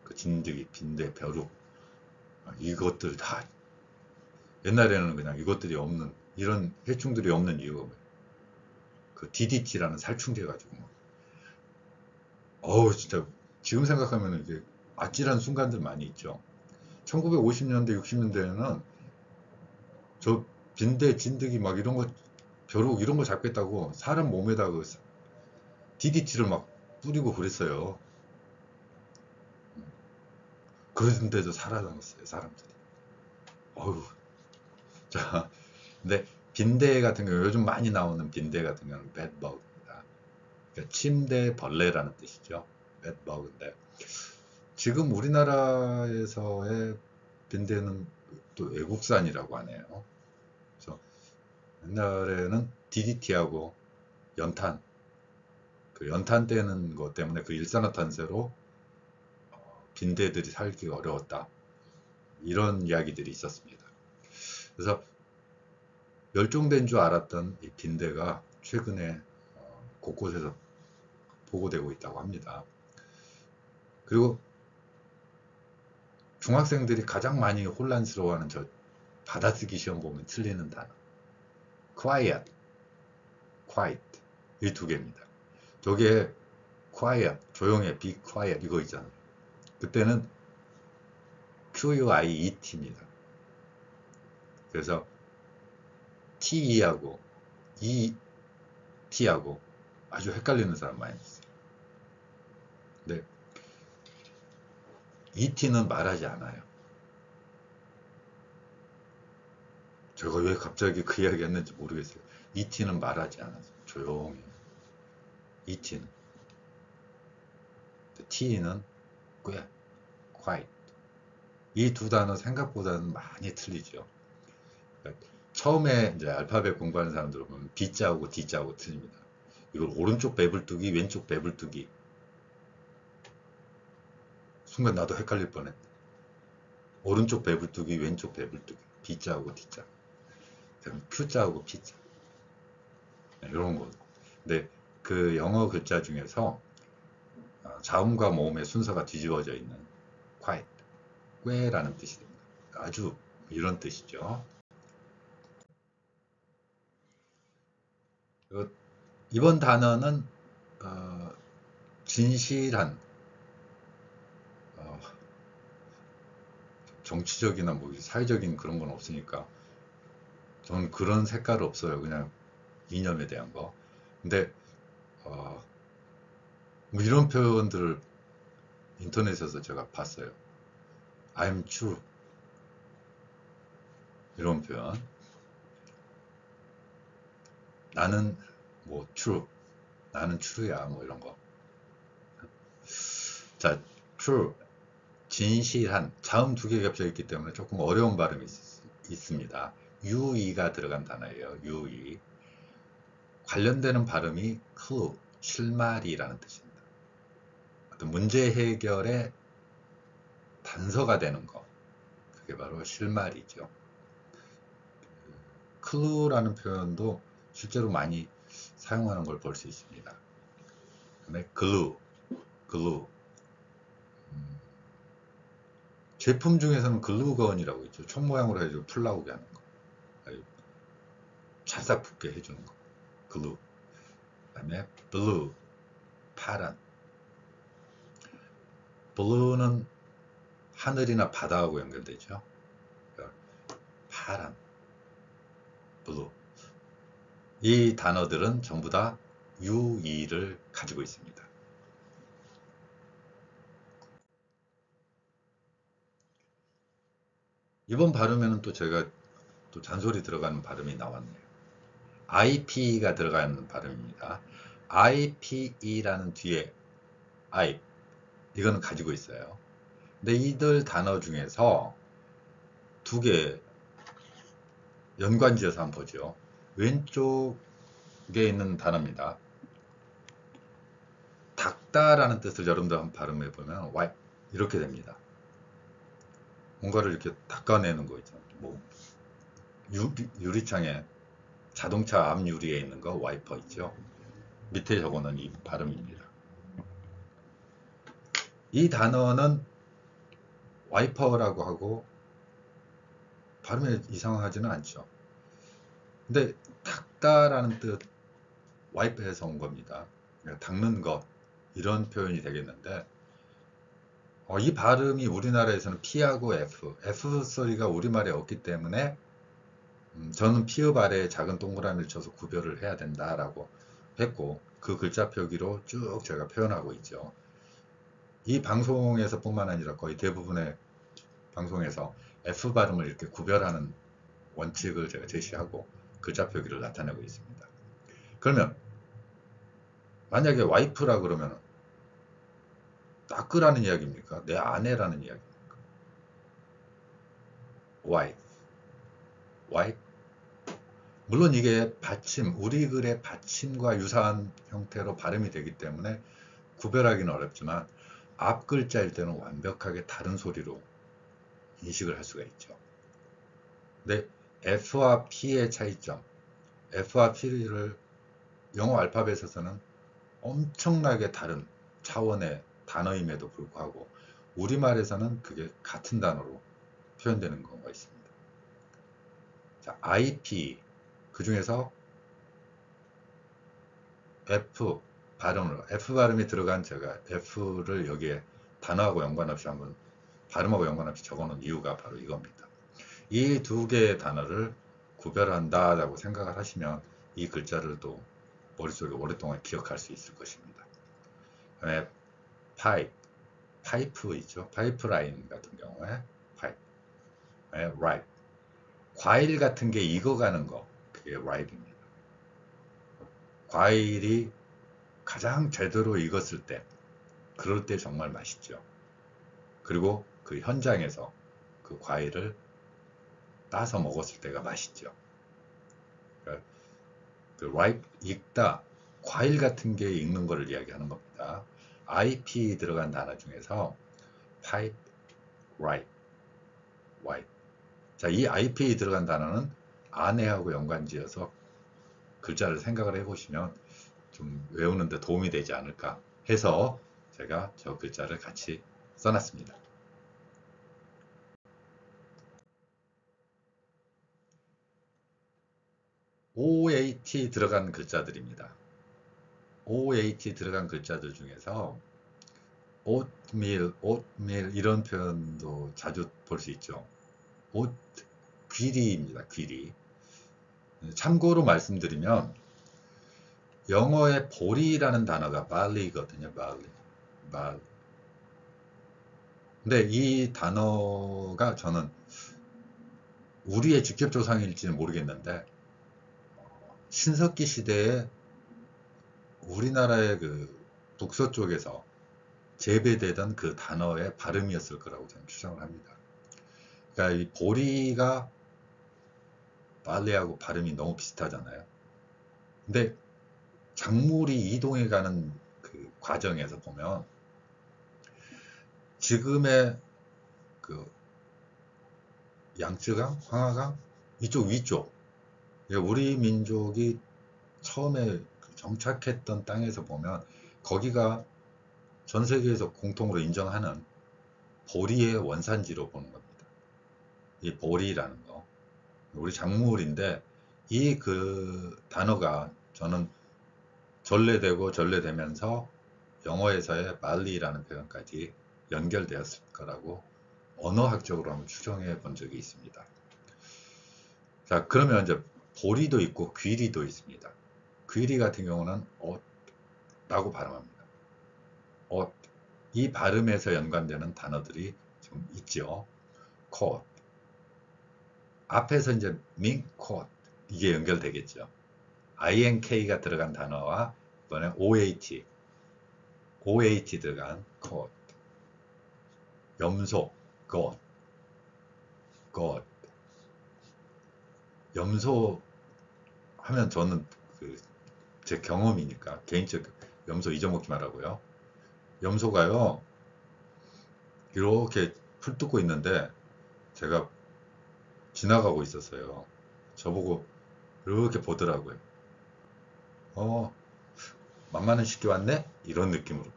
그 진드기, 빈대, 벼룩, 이것들 다 옛날에는 그냥 이것들이 없는, 이런 해충들이 없는 이유가 뭐예요? 그 DDT라는 살충제 가지고 어우 진짜 지금 생각하면 이게 아찔한 순간들 많이 있죠. 1950년대, 60년대에는 저 빈대, 진드기 막 이런 거, 벼룩 이런 거 잡겠다고 사람 몸에다 그 DDT를 막 뿌리고 그랬어요. 그런데도 살아남았어요, 사람들이. 어휴. 자, 근데 빈대 같은 경우, 요즘 많이 나오는 빈대 같은 경우는 bedbug입니다. 그러니까 침대 벌레라는 뜻이죠. bedbug인데, 지금 우리나라에서의 빈대는 또 외국산이라고 하네요. 그래서 옛날에는 DDT하고 연탄, 그 연탄 떼는 것 때문에 그 일산화탄소로 빈대들이 살기 어려웠다. 이런 이야기들이 있었습니다. 그래서 멸종된 줄 알았던 이 빈대가 최근에 곳곳에서 보고되고 있다고 합니다. 그리고 중학생들이 가장 많이 혼란스러워하는 저 받아쓰기 시험 보면 틀리는 단어. quiet, quiet. 이 두 개입니다. 저게 quiet, 조용해, be quiet 이거 있잖아요. 그때는 QUIET입니다. 그래서 TE하고 ET하고 아주 헷갈리는 사람 많이 있어요. 근데 ET는 말하지 않아요. 제가 왜 갑자기 그 이야기 했는지 모르겠어요. ET는 말하지 않아요. 조용히. ET는. T는 꽤, quiet. 이 두 단어 생각보다는 많이 틀리죠. 그러니까 처음에 이제 알파벳 공부하는 사람들 보면 B자하고 D자하고 틀립니다. 이걸 오른쪽 배불뚝이, 왼쪽 배불뚝이. 순간 나도 헷갈릴 뻔했네. 오른쪽 배불뚝이, 왼쪽 배불뚝이. B자하고 D자. Q자하고 P자. 이런 거. 근데 그 영어 글자 중에서 자음과 모음의 순서가 뒤집어져 있는 quiet, 꾀라는 뜻이 됩니다. 아주 이런 뜻이죠. 이번 단어는 진실한, 어, 정치적이나 뭐 사회적인 그런 건 없으니까 저는 그런 색깔 없어요. 그냥 이념에 대한 거. 근데 뭐 이런 표현들을 인터넷에서 제가 봤어요. I'm true. 이런 표현. 나는 뭐 true. 나는 true야. 뭐 이런 거. 자, true. 진실한. 자음 두 개 겹쳐 있기 때문에 조금 어려운 발음이 있습니다. UE가 들어간 단어예요. UE. 관련되는 발음이 clue. 실마리라는 뜻입니다. 어떤 문제 해결의 단서가 되는 거. 그게 바로 실마리죠. clue라는 표현도 실제로 많이 사용하는 걸 볼 수 있습니다. 그다음에 glue, glue. 제품 중에서는 글루건이라고 있죠. 총 모양으로 해가지고 풀 나오게 하는 거. 찰싹 붙게 해주는 거. glue. 그다음에 blue, 파란. blue는 하늘이나 바다하고 연결되죠. 파란, blue. 이 단어들은 전부 다 UE를 가지고 있습니다. 이번 발음에는 또 제가 또 잔소리 들어가는 발음이 나왔네요. IP가 들어가는 발음입니다. IPE라는 뒤에 I, 이거는 가지고 있어요. 근데 이들 단어 중에서 두 개 연관지어서 한번 보죠. 왼쪽에 있는 단어입니다. 닦다라는 뜻을 여러분들 한번 발음해 보면 wipe 이렇게 됩니다. 뭔가를 이렇게 닦아내는 거 있죠. 뭐 유리창에 자동차 앞 유리에 있는 거 와이퍼 있죠. 밑에 적어놓은 이 발음입니다. 이 단어는 와이퍼라고 하고 발음이 이상하지는 않죠. 근데 닦다라는 뜻 와이프에서 온 겁니다. 닦는 것 이런 표현이 되겠는데 이 발음이 우리나라에서는 P하고 F 소리가 우리말에 없기 때문에 저는 피읍 아래에 작은 동그라미를 쳐서 구별을 해야 된다라고 했고 그 글자 표기로 쭉 제가 표현하고 있죠. 이 방송에서 뿐만 아니라 거의 대부분의 방송에서 F 발음을 이렇게 구별하는 원칙을 제가 제시하고 글자 표기를 나타내고 있습니다. 그러면 만약에 와이프라 그러면 닦으라는 이야기입니까? 내 아내라는 이야기입니까? wife. 물론 이게 받침, 우리 글의 받침과 유사한 형태로 발음이 되기 때문에 구별하기는 어렵지만 앞 글자일 때는 완벽하게 다른 소리로 인식을 할 수가 있죠. 근데 F와 P의 차이점, F와 P를 영어 알파벳에서는 엄청나게 다른 차원의 단어임에도 불구하고 우리말에서는 그게 같은 단어로 표현되는 경우가 있습니다. 자, IP 그 중에서 F 발음이 들어간 제가 F를 여기에 단어하고 연관없이 한번 발음하고 연관없이 적어놓은 이유가 바로 이겁니다. 이 두 개의 단어를 구별한다라고 생각을 하시면 이 글자를 또 머릿속에 오랫동안 기억할 수 있을 것입니다. 그다음에 파이프 있죠. 파이프라인 같은 경우에 파이프, 라이프. 과일 같은 게 익어가는 거, 그게 라이프입니다. 과일이 가장 제대로 익었을 때, 그럴 때 정말 맛있죠. 그리고 그 현장에서 그 과일을 따서 먹었을 때가 맛있죠. 그러니까 그 ripe, 익다, 과일 같은 게 익는 거를 이야기하는 겁니다. IP 들어간 단어 중에서 pipe, ripe. 자, 이 IP 들어간 단어는 아내하고 연관지어서 글자를 생각을 해보시면 좀 외우는데 도움이 되지 않을까 해서 제가 저 글자를 같이 써놨습니다. OAT 들어간 글자들입니다. OAT 들어간 글자들 중에서 oatmeal 이런 표현도 자주 볼 수 있죠. 귀리입니다. 귀리. 참고로 말씀드리면 영어의 보리라는 단어가 barley거든요. barley. 근데 이 단어가 저는 우리의 직접 조상일지는 모르겠는데 신석기 시대에 우리나라의 그 북서쪽에서 재배되던 그 단어의 발음이었을 거라고 저는 추정을 합니다. 그러니까 이 보리가 발레하고 발음이 너무 비슷하잖아요. 근데 작물이 이동해 가는 그 과정에서 보면 지금의 그 양쯔강, 황하강 이쪽 위쪽, 우리 민족이 처음에 정착했던 땅에서 보면 거기가 전 세계에서 공통으로 인정하는 보리의 원산지로 보는 겁니다. 이 보리라는 거, 우리 작물인데 이 그 단어가 저는 전래되면서 영어에서의 말리라는 표현까지 연결되었을 거라고 언어학적으로 한번 추정해 본 적이 있습니다. 자, 그러면 이제 보리도 있고 귀리도 있습니다. 귀리 같은 경우는 라고 발음합니다. 이 발음에서 연관되는 단어들이 좀 있죠. coat. 앞에서 이제 mink coat 이게 연결되겠죠. INK가 들어간 단어와 이번에 OH 들어간 coat, 염소, God. 염소 하면 저는 제 경험이니까 개인적 염소 잊어먹지 말라고요. 염소가요 이렇게 풀 뜯고 있는데 제가 지나가고 있었어요. 저보고 이렇게 보더라고요. 만만한 시키 왔네? 이런 느낌으로.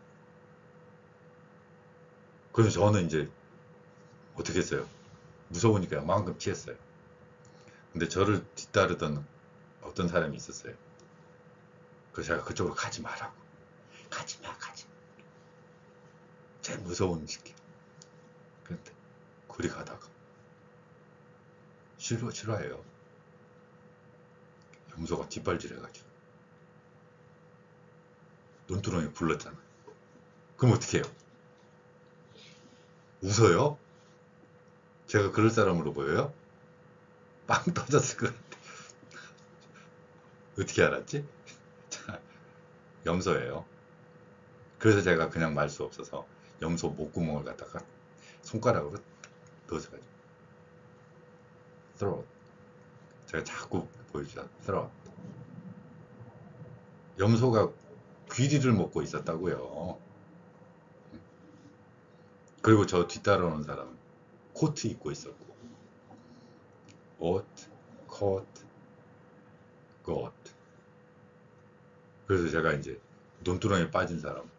그래서 저는 이제 어떻게 했어요? 무서우니까 마음껏 피했어요. 근데 저를 뒤따르던 어떤 사람이 있었어요. 그래서 제가 그쪽으로 가지 말라고. 가지마. 제일 무서운 시기. 그런데 그리 가다가 싫어해요. 염소가 뒷발질해가지고 논두렁에 불렀잖아. 그럼 어떻게 해요? 웃어요? 제가 그럴 사람으로 보여요? 빵 터졌을 것 같아. 어떻게 알았지? 자, 염소예요. 그래서 제가 그냥 말 수 없어서 염소 목구멍을 갖다가 손가락으로 넣어줘가지고 throat. 제가 자꾸 보여주자. throat. 염소가 귀리를 먹고 있었다고요. 그리고 저 뒤따라오는 사람은 코트 입고 있었고 옷, coat, goat. 그래서 제가 이제 논두렁에 빠진 사람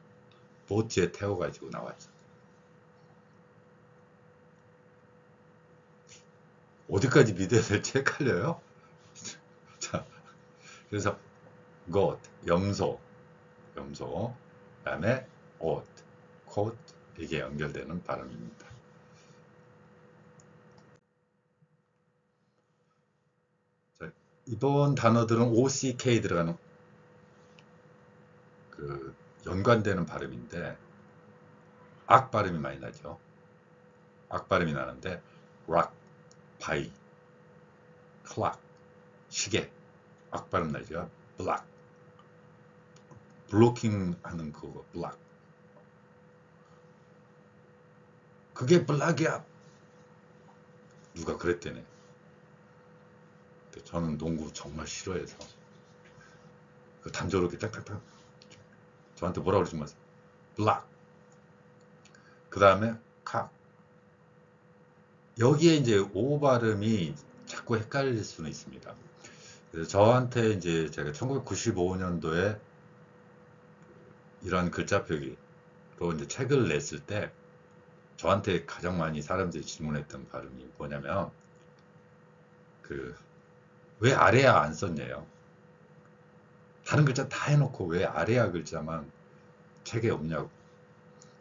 보트에 태워가지고 나왔죠. 어디까지 믿어야 될지 헷갈려요? 자, 그래서 goat, 염소, 그 다음에 옷, coat, 이게 연결되는 발음입니다. 자, 이번 단어들은 OCK 들어가는 연관되는 발음인데 악 발음이 많이 나죠. 악 발음이 나는데 rock, 바위, clock, 시계, 악 발음 나죠. block, 블로킹 하는 그거 block. 그게 블락이야. 누가 그랬대네. 저는 농구 정말 싫어해서 그 단조롭게 딱딱딱 저한테 뭐라 그러지 마세요. 블락. 그 다음에 칵. 여기에 이제 오 발음이 자꾸 헷갈릴 수는 있습니다. 그래서 저한테 이제 제가 1995년도에 이런 글자 표기로 이제 책을 냈을 때 저한테 가장 많이 사람들이 질문했던 발음이 뭐냐면 왜 아래야 안 썼냐요. 다른 글자 다 해놓고 왜 아래야 글자만 책에 없냐고.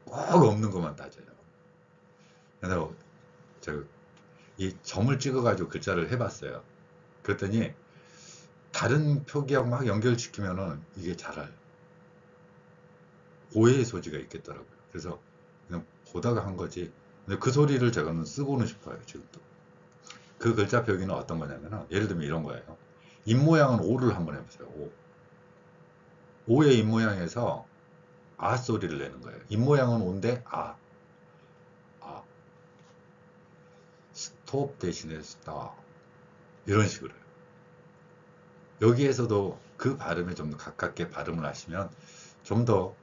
꼭 없는 것만 따져요. 그래서 제가 이 점을 찍어가지고 글자를 해봤어요. 그랬더니 다른 표기하고 막 연결시키면은 이게 잘 오해의 소지가 있겠더라고요. 그래서 그냥 보다가 한 거지. 근데 그 소리를 제가는 쓰고는 싶어요. 지금도. 그 글자 표기는 어떤 거냐면은 예를 들면 이런 거예요. 입모양은 오를 한번 해보세요. 오의 입모양에서 아 소리를 내는 거예요. 입모양은 오인데 아. 스톱 대신에 스타. 이런 식으로. 여기에서도 그 발음에 좀 더 가깝게 발음을 하시면 좀 더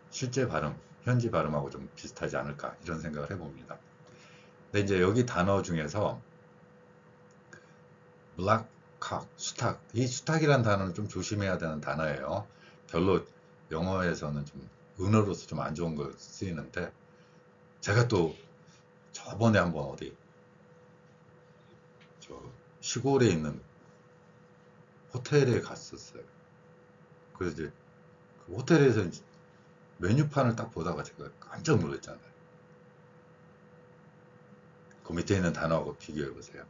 실제 발음, 현지 발음하고 좀 비슷하지 않을까 이런 생각을 해봅니다. 근데 이제 여기 단어 중에서 블락칵, 수탉. 이 수탉이라는 단어는 좀 조심해야 되는 단어예요. 별로 영어에서는 좀 은어로서 좀 안 좋은 거 쓰이는데 제가 또 저번에 한번 어디 시골에 있는 호텔에 갔었어요. 그래서 이제 그 호텔에서 메뉴판을 딱 보다가 제가 깜짝 놀랐잖아요. 그 밑에 있는 단어하고 비교해 보세요.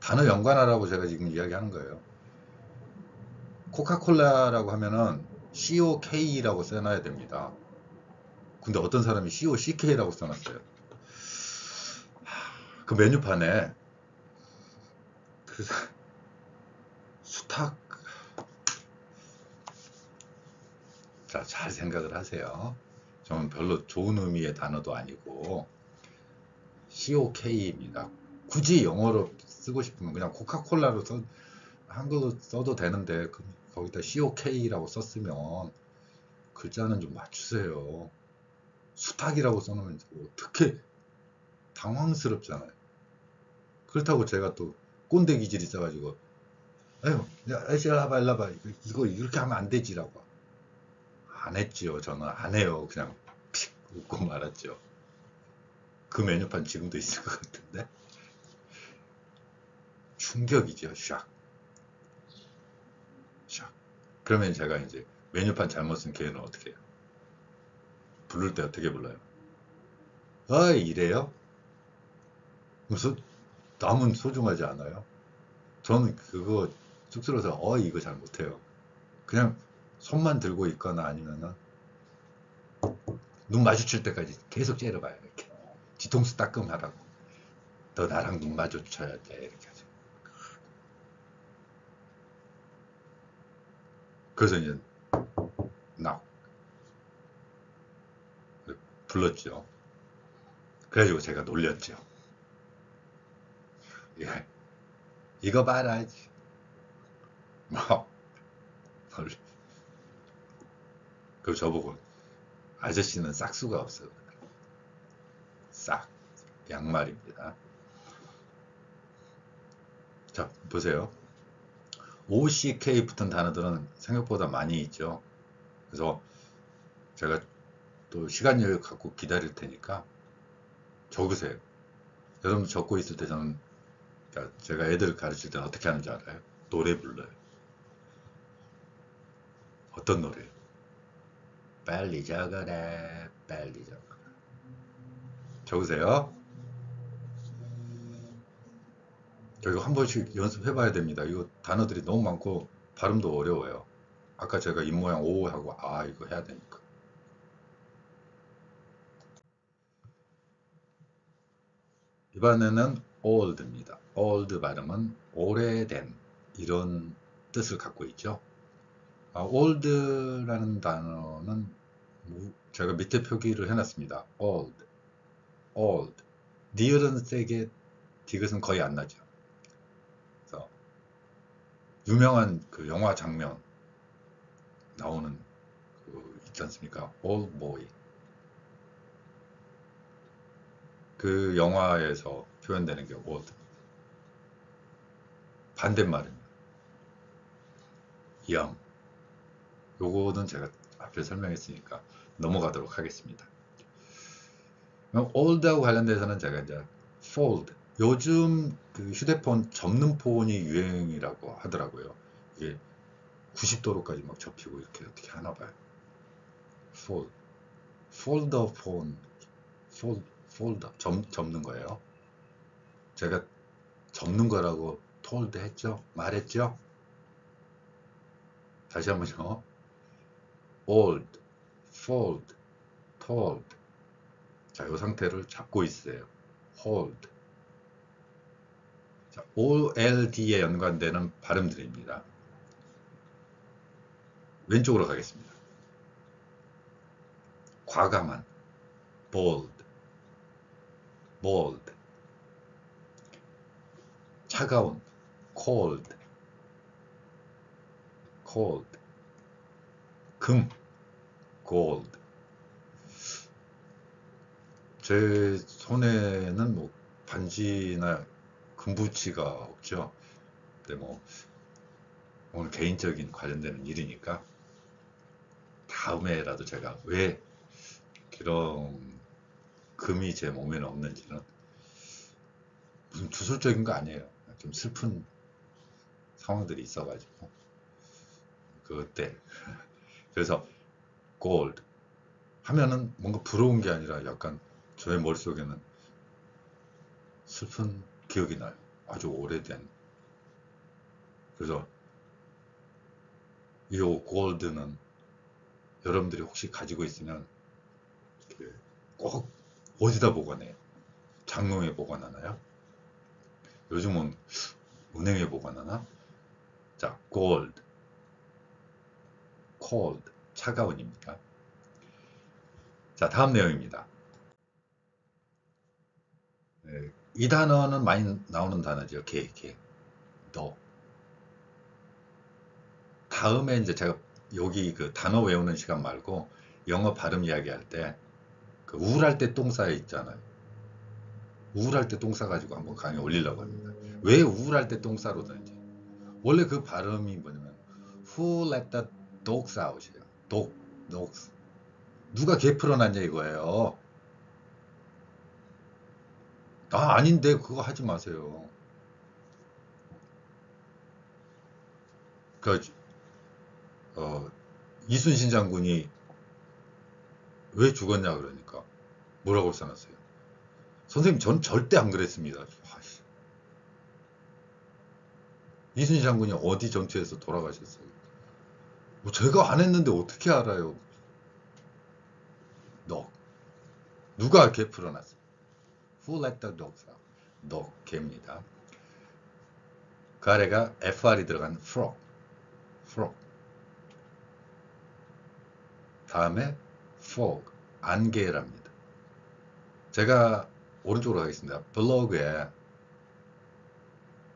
단어 연관하라고 제가 지금 이야기하는 거예요. 코카콜라라고 하면은 COK라고 써놔야 됩니다. 근데 어떤 사람이 COCK라고 써놨어요. 그 메뉴판에 그 수탉. 자, 잘 생각을 하세요. 저는 별로 좋은 의미의 단어도 아니고 COK입니다. 굳이 영어로 쓰고 싶으면 그냥 코카콜라로 한글로 써도 되는데 거기다 COK라고 썼으면 글자는 좀 맞추세요. 수탉이라고 써놓으면 어떻게 당황스럽잖아요. 그렇다고 제가 또 꼰대 기질이 있어가지고 아유 야 일로와봐 일로와봐 이거 이렇게 하면 안 되지라고 안 했지요. 저는 안 해요. 그냥 픽 웃고 말았죠. 그 메뉴판 지금도 있을 것 같은데 충격이죠. 샥 샥. 그러면 제가 이제 메뉴판 잘못 쓴 걔는 어떻게 해요? 부를 때 어떻게 불러요? 어이 이래요? 무슨 남은 소중하지 않아요? 저는 그거 쑥스러워서 어이 이거 잘 못해요. 그냥 손만 들고 있거나 아니면은 눈 마주칠 때까지 계속 째려봐요. 이렇게 뒤통수 따끔하라고. 너 나랑 눈 마주쳐야 돼. 이렇게 하죠. 그래서 이제 나 불렀죠. 그래가지고 제가 놀렸죠. 예, 이거 봐라. 뭐 그 저보고 아저씨는 싹수가 없어. 싹 양말입니다. 자 보세요. OCK 붙은 단어들은 생각보다 많이 있죠. 그래서 제가 또 시간 여유 갖고 기다릴 테니까 적으세요. 여러분 적고 있을 때 저는 그러니까 제가 애들을 가르칠 때는 어떻게 하는지 알아요? 노래 불러요. 어떤 노래요? 빨리 적어라 빨리 적어라. 적으세요. 이거 한 번씩 연습해 봐야 됩니다. 이거 단어들이 너무 많고 발음도 어려워요. 아까 제가 입모양 오 하고 아 이거 해야 되니까. 이번에는 old입니다. old 발음은 오래된 이런 뜻을 갖고 있죠. old라는 단어는 제가 밑에 표기를 해놨습니다. old, old. 니을은 세게, 디귿은 거의 안 나죠. 그래서 유명한 그 영화 장면 나오는 그 있지 않습니까? old boy. 그 영화에서 표현되는 게 old. 반대말은 young. 요거는 제가 앞에 설명했으니까 넘어가도록 하겠습니다. old하고 관련돼서는 제가 이제 fold. 요즘 그 휴대폰 접는 폰이 유행이라고 하더라고요. 이게 90도로까지 막 접히고 이렇게 어떻게 하나 봐요. fold. 폴더 폰. 폴더. 접는 거예요. 제가 접는 거라고 told 했죠? 말했죠? 다시 한번요. old, fold, told. 자, 이 상태를 잡고 있어요. hold. 자, OLD에 연관되는 발음들입니다. 왼쪽으로 가겠습니다. 과감한, bold, bold. 차가운, cold, cold. 금, gold. 제 손에는 뭐 반지나 금붙이가 없죠. 근데 뭐 오늘 개인적인 관련되는 일이니까 다음에라도 제가 왜 그런 금이 제 몸에는 없는지는 무슨 주술적인 거 아니에요. 좀 슬픈 상황들이 있어가지고 그때 그래서 gold 하면은 뭔가 부러운 게 아니라 약간 저의 머릿속에는 슬픈 기억이 나요. 아주 오래된. 그래서 이 골드는 여러분들이 혹시 가지고 있으면 꼭 어디다 보관해요? 장롱에 보관하나요? 요즘은 은행에 보관하나? 자, cold, cold, 차가운입니다. 자, 다음 내용입니다. 이 단어는 많이 나오는 단어죠. 개. 너. 다음에 이제 제가 여기 그 단어 외우는 시간 말고 영어 발음 이야기할 때 그 우울할 때 똥 싸 있잖아요. 우울할 때 똥 싸가지고 한번 강의 올리려고 합니다. 왜 우울할 때 똥 싸로든지. 원래 그 발음이 뭐냐면 Who let the dogs out이에요. dogs. 누가 개 풀어놨냐 이거예요. 아닌데 그거 하지 마세요. 그 이순신 장군이 왜 죽었냐 그러니까 뭐라고 써놨어요. 선생님 전 절대 안 그랬습니다. 이순신 장군이 어디 전투에서 돌아가셨어요. 뭐 제가 안 했는데 어떻게 알아요. 너 누가 개 풀어놨어요. Who let the dogs out? 너 개입니다. 그 아래가 FR이 들어간 frog. 다음에 fog, 안개랍니다. 제가 오른쪽으로 가겠습니다. 블로그에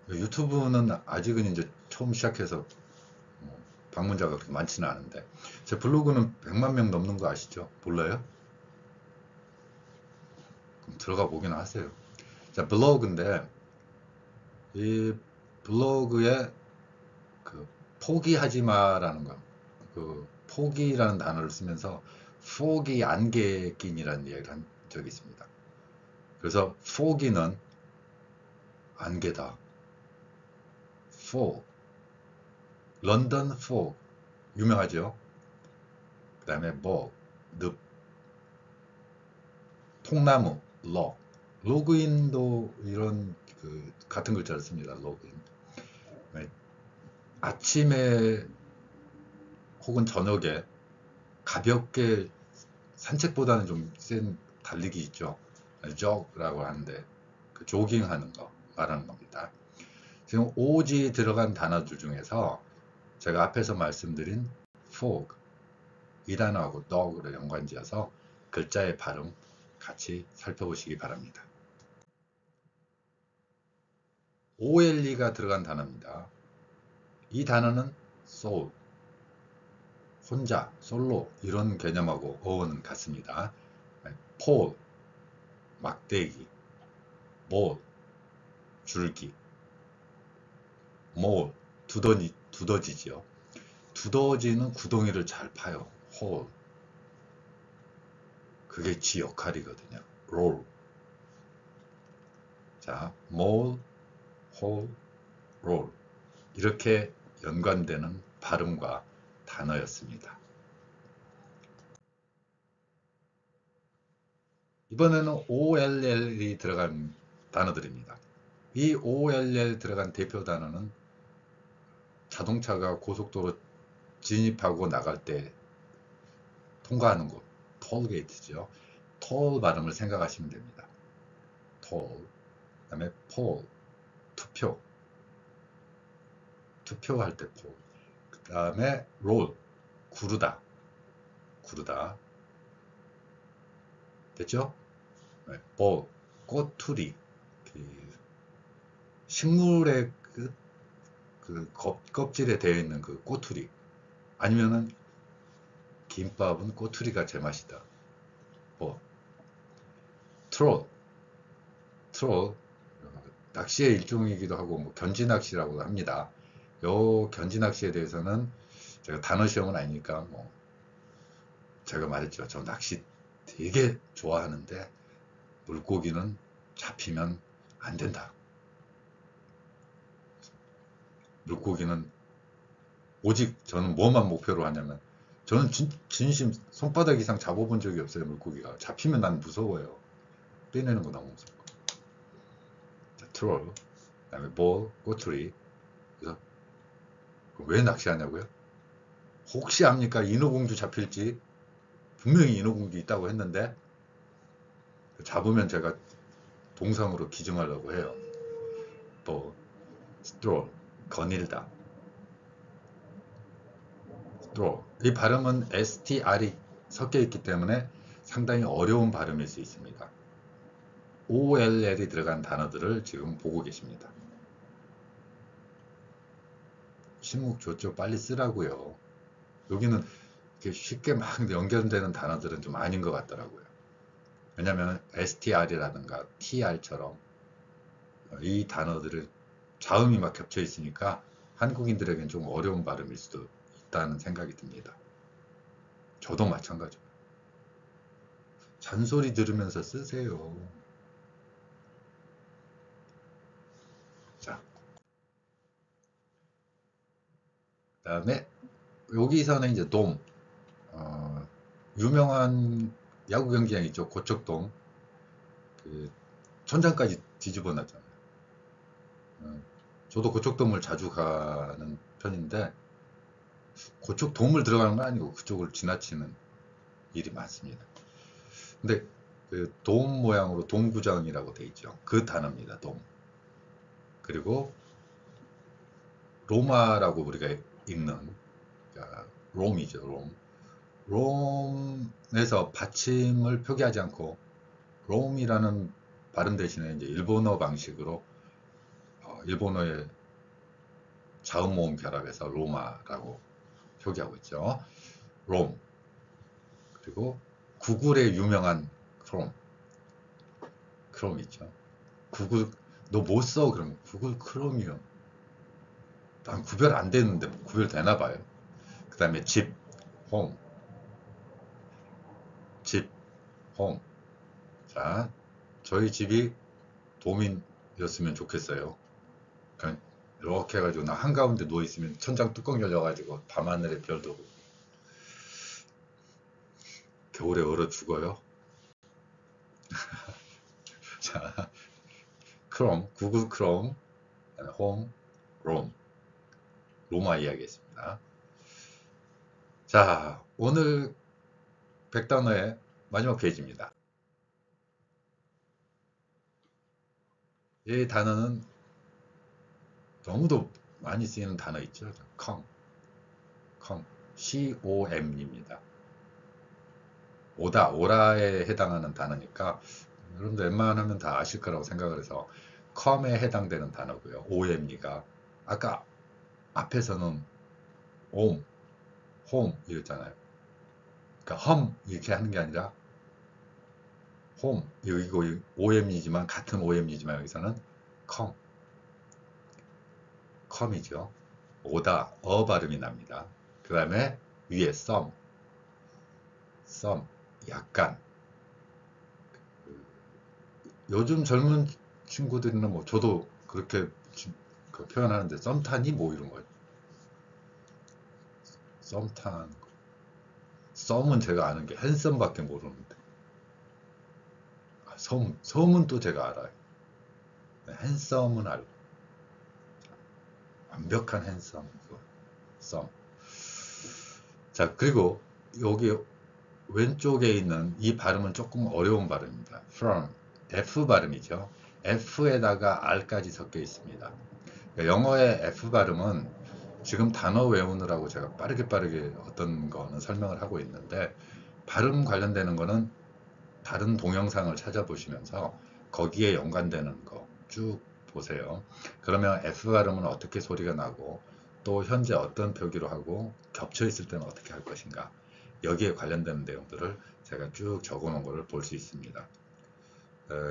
유튜브는 아직은 이제 처음 시작해서 방문자가 그렇게 많지는 않은데 제 블로그는 100만 명 넘는 거 아시죠? 몰라요? 그럼 들어가 보기나 하세요. 자, 블로그인데 이 블로그에 그 포기하지 마라는 거, 그 포기라는 단어를 쓰면서 fog이 안개에 낀이라는 이야기를 한 적이 있습니다. 그래서 fog이는 안개다. fog, 런던 fog 유명하죠. 그 다음에 늪, 통나무 로그인도 이런 그 같은 글자를 씁니다. 로그인. 아침에 혹은 저녁에 가볍게 산책보다는 좀 센 달리기 있죠. jog라고 하는데 그 조깅하는 거 말하는 겁니다. 지금 오지 들어간 단어들 중에서 제가 앞에서 말씀드린 fog 이 단어하고 dog으로 연관지어서 글자의 발음 같이 살펴보시기 바랍니다. OLE가 들어간 단어입니다. 이 단어는 soul, 혼자, 솔로 이런 개념하고 어원은 같습니다. pole, 막대기, mole, 줄기, mole, 두더지지요. 두더지는 구덩이를 잘 파요. hole. 그게 지 역할이거든요. roll. 자, mole, hole, roll. 이렇게 연관되는 발음과 단어였습니다. 이번에는 OLL이 들어간 단어들입니다. 이 OLL 들어간 대표 단어는 자동차가 고속도로 진입하고 나갈 때 통과하는 곳, 톨게이트죠. 톨 발음을 생각하시면 됩니다. 톨, 그 다음에 폴, 투표할 때 폴, 그 다음에 롤, 구르다, 됐죠? 네, 볼, 꼬투리, 식물의 그 껍질에 되어 있는 그 꼬투리, 아니면은 김밥은 꼬투리가 제맛이다. 뭐 트롤, 낚시의 일종이기도 하고 뭐 견지 낚시라고 합니다. 요 견지 낚시에 대해서는 제가 단어 시험은 아니니까 뭐 제가 말했죠. 저 낚시 되게 좋아하는데 물고기는 잡히면 안 된다. 물고기는 오직 저는 뭐만 목표로 하냐면 저는 진심 손바닥 이상 잡아본 적이 없어요. 물고기가 잡히면 난 무서워요. 빼내는 거 너무 무서워. 자, 트롤, 그 다음에 볼, 꼬투리. 그래서 왜 낚시하냐고요? 혹시 압니까? 인어공주 잡힐지. 분명히 인어공주 있다고 했는데 잡으면 제가 동상으로 기증하려고 해요. 또 스트롤, 거닐다. 이 발음은 str이 섞여 있기 때문에 상당히 어려운 발음일 수 있습니다. OLL이 들어간 단어들을 지금 보고 계십니다. 신목 좋죠. 빨리 쓰라고요. 여기는 이렇게 쉽게 막 연결되는 단어들은 좀 아닌 것 같더라고요. 왜냐하면 STR이라든가 TR처럼 이 단어들을 자음이 막 겹쳐 있으니까 한국인들에겐 좀 어려운 발음일 수도 있다는 생각이 듭니다. 저도 마찬가지예요. 잔소리 들으면서 쓰세요. 자, 그 다음에 여기서는 이제 돔, 유명한 야구 경기장 있죠. 고척돔. 그 천장까지 뒤집어 놨잖아요. 저도 고척돔을 자주 가는 편인데 고척돔을 들어가는 건 아니고 그쪽을 지나치는 일이 많습니다. 근데 그 돔 모양으로 돔구장이라고 돼 있죠. 그 단어입니다. 돔. 그리고 로마라고 우리가 읽는 롬이죠. 롬에서 받침을 표기하지 않고 롬이라는 발음 대신에 이제 일본어 방식으로 일본어의 자음 모음 결합해서 로마라고 표기하고 있죠. 롬. 그리고 구글의 유명한 크롬 있죠. 구글 너 못 써? 그러면 구글 크롬이요. 난 구별 안 되는데 구별 되나 봐요. 그 다음에 집, 홈. 집, 홈. 자, 저희 집이 도민이었으면 좋겠어요. 그러니까 이렇게 해가지고 나 한가운데 누워있으면 천장 뚜껑 열려가지고 밤하늘에 별도 보고 겨울에 얼어 죽어요. 자, 크롬, 구글 크롬, 홈, 롬. 로마 이야기했습니다. 자, 오늘 100단어의 마지막 페이지입니다. 이 단어는 너무도 많이 쓰이는 단어 있죠. COM입니다. 오라에 해당하는 단어니까 여러분들 웬만하면 다 아실 거라고 생각을 해서 com에 해당되는 단어고요. OM이가 아까 앞에서는 home 이랬잖아요. 그러니까 hum 이렇게 하는 게 아니라 home 여기고 OM이지만 같은 OM이지만 여기서는 com이죠. 오다 발음이 납니다. 그 다음에 위에 some 약간 요즘 젊은 친구들은 뭐 저도 그렇게 표현하는데 썸 타니 뭐 이런 거예요. 썸 타는 거. 썸은 제가 아는 게 핸섬밖에 모르는데 섬은 또 제가 알아요. 핸섬은 알고 완벽한 핸섬 썸. 자, 그리고 여기 왼쪽에 있는 이 발음은 조금 어려운 발음입니다. from F 발음이죠. F에다가 R까지 섞여 있습니다. 영어의 F 발음은 지금 단어 외우느라고 제가 빠르게 어떤 거는 설명을 하고 있는데 발음 관련되는 거는 다른 동영상을 찾아보시면서 거기에 연관되는 거 쭉 보세요. 그러면 F 발음은 어떻게 소리가 나고 또 현재 어떤 표기로 하고 겹쳐 있을 때는 어떻게 할 것인가 여기에 관련되는 내용들을 제가 쭉 적어 놓은 것을 볼 수 있습니다.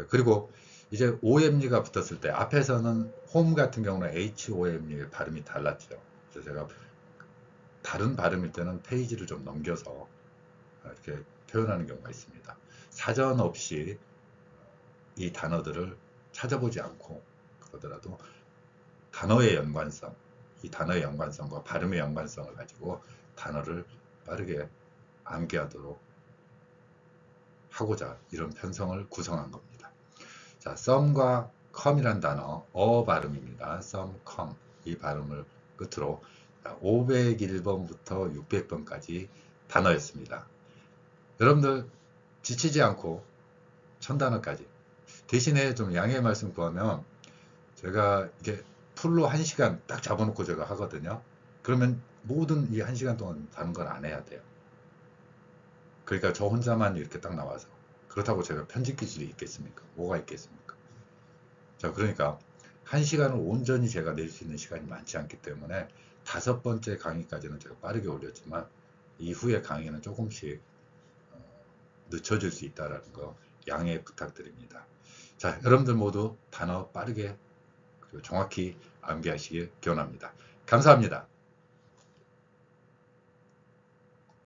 그리고 이제 OM리가 붙었을 때 앞에서는 홈 같은 경우는 HOM리의 발음이 달랐죠. 그래서 제가 다른 발음일 때는 페이지를 좀 넘겨서 이렇게 표현하는 경우가 있습니다. 사전 없이 이 단어들을 찾아보지 않고 그러더라도 단어의 연관성, 이 단어의 연관성과 발음의 연관성을 가지고 단어를 빠르게 암기하도록 하고자 이런 편성을 구성한 겁니다. 자, some과 come이란 단어 발음입니다. some, come 이 발음을 끝으로 501번부터 600번까지 단어였습니다. 여러분들 지치지 않고 1000단어까지 대신에 좀 양해 말씀 구하면 제가 이게 풀로 1시간 딱 잡아놓고 제가 하거든요. 그러면 모든 이 1시간 동안 다른 걸 안 해야 돼요. 그러니까 저 혼자만 이렇게 딱 나와서, 그렇다고 제가 편집 기술이 있겠습니까? 뭐가 있겠습니까? 자, 그러니까 1시간을 온전히 제가 낼 수 있는 시간이 많지 않기 때문에 5번째 강의까지는 제가 빠르게 올렸지만 이후의 강의는 조금씩 늦춰질 수 있다는 거 양해 부탁드립니다. 자, 여러분들 모두 단어 빠르게 그리고 정확히 암기하시길 기원합니다. 감사합니다.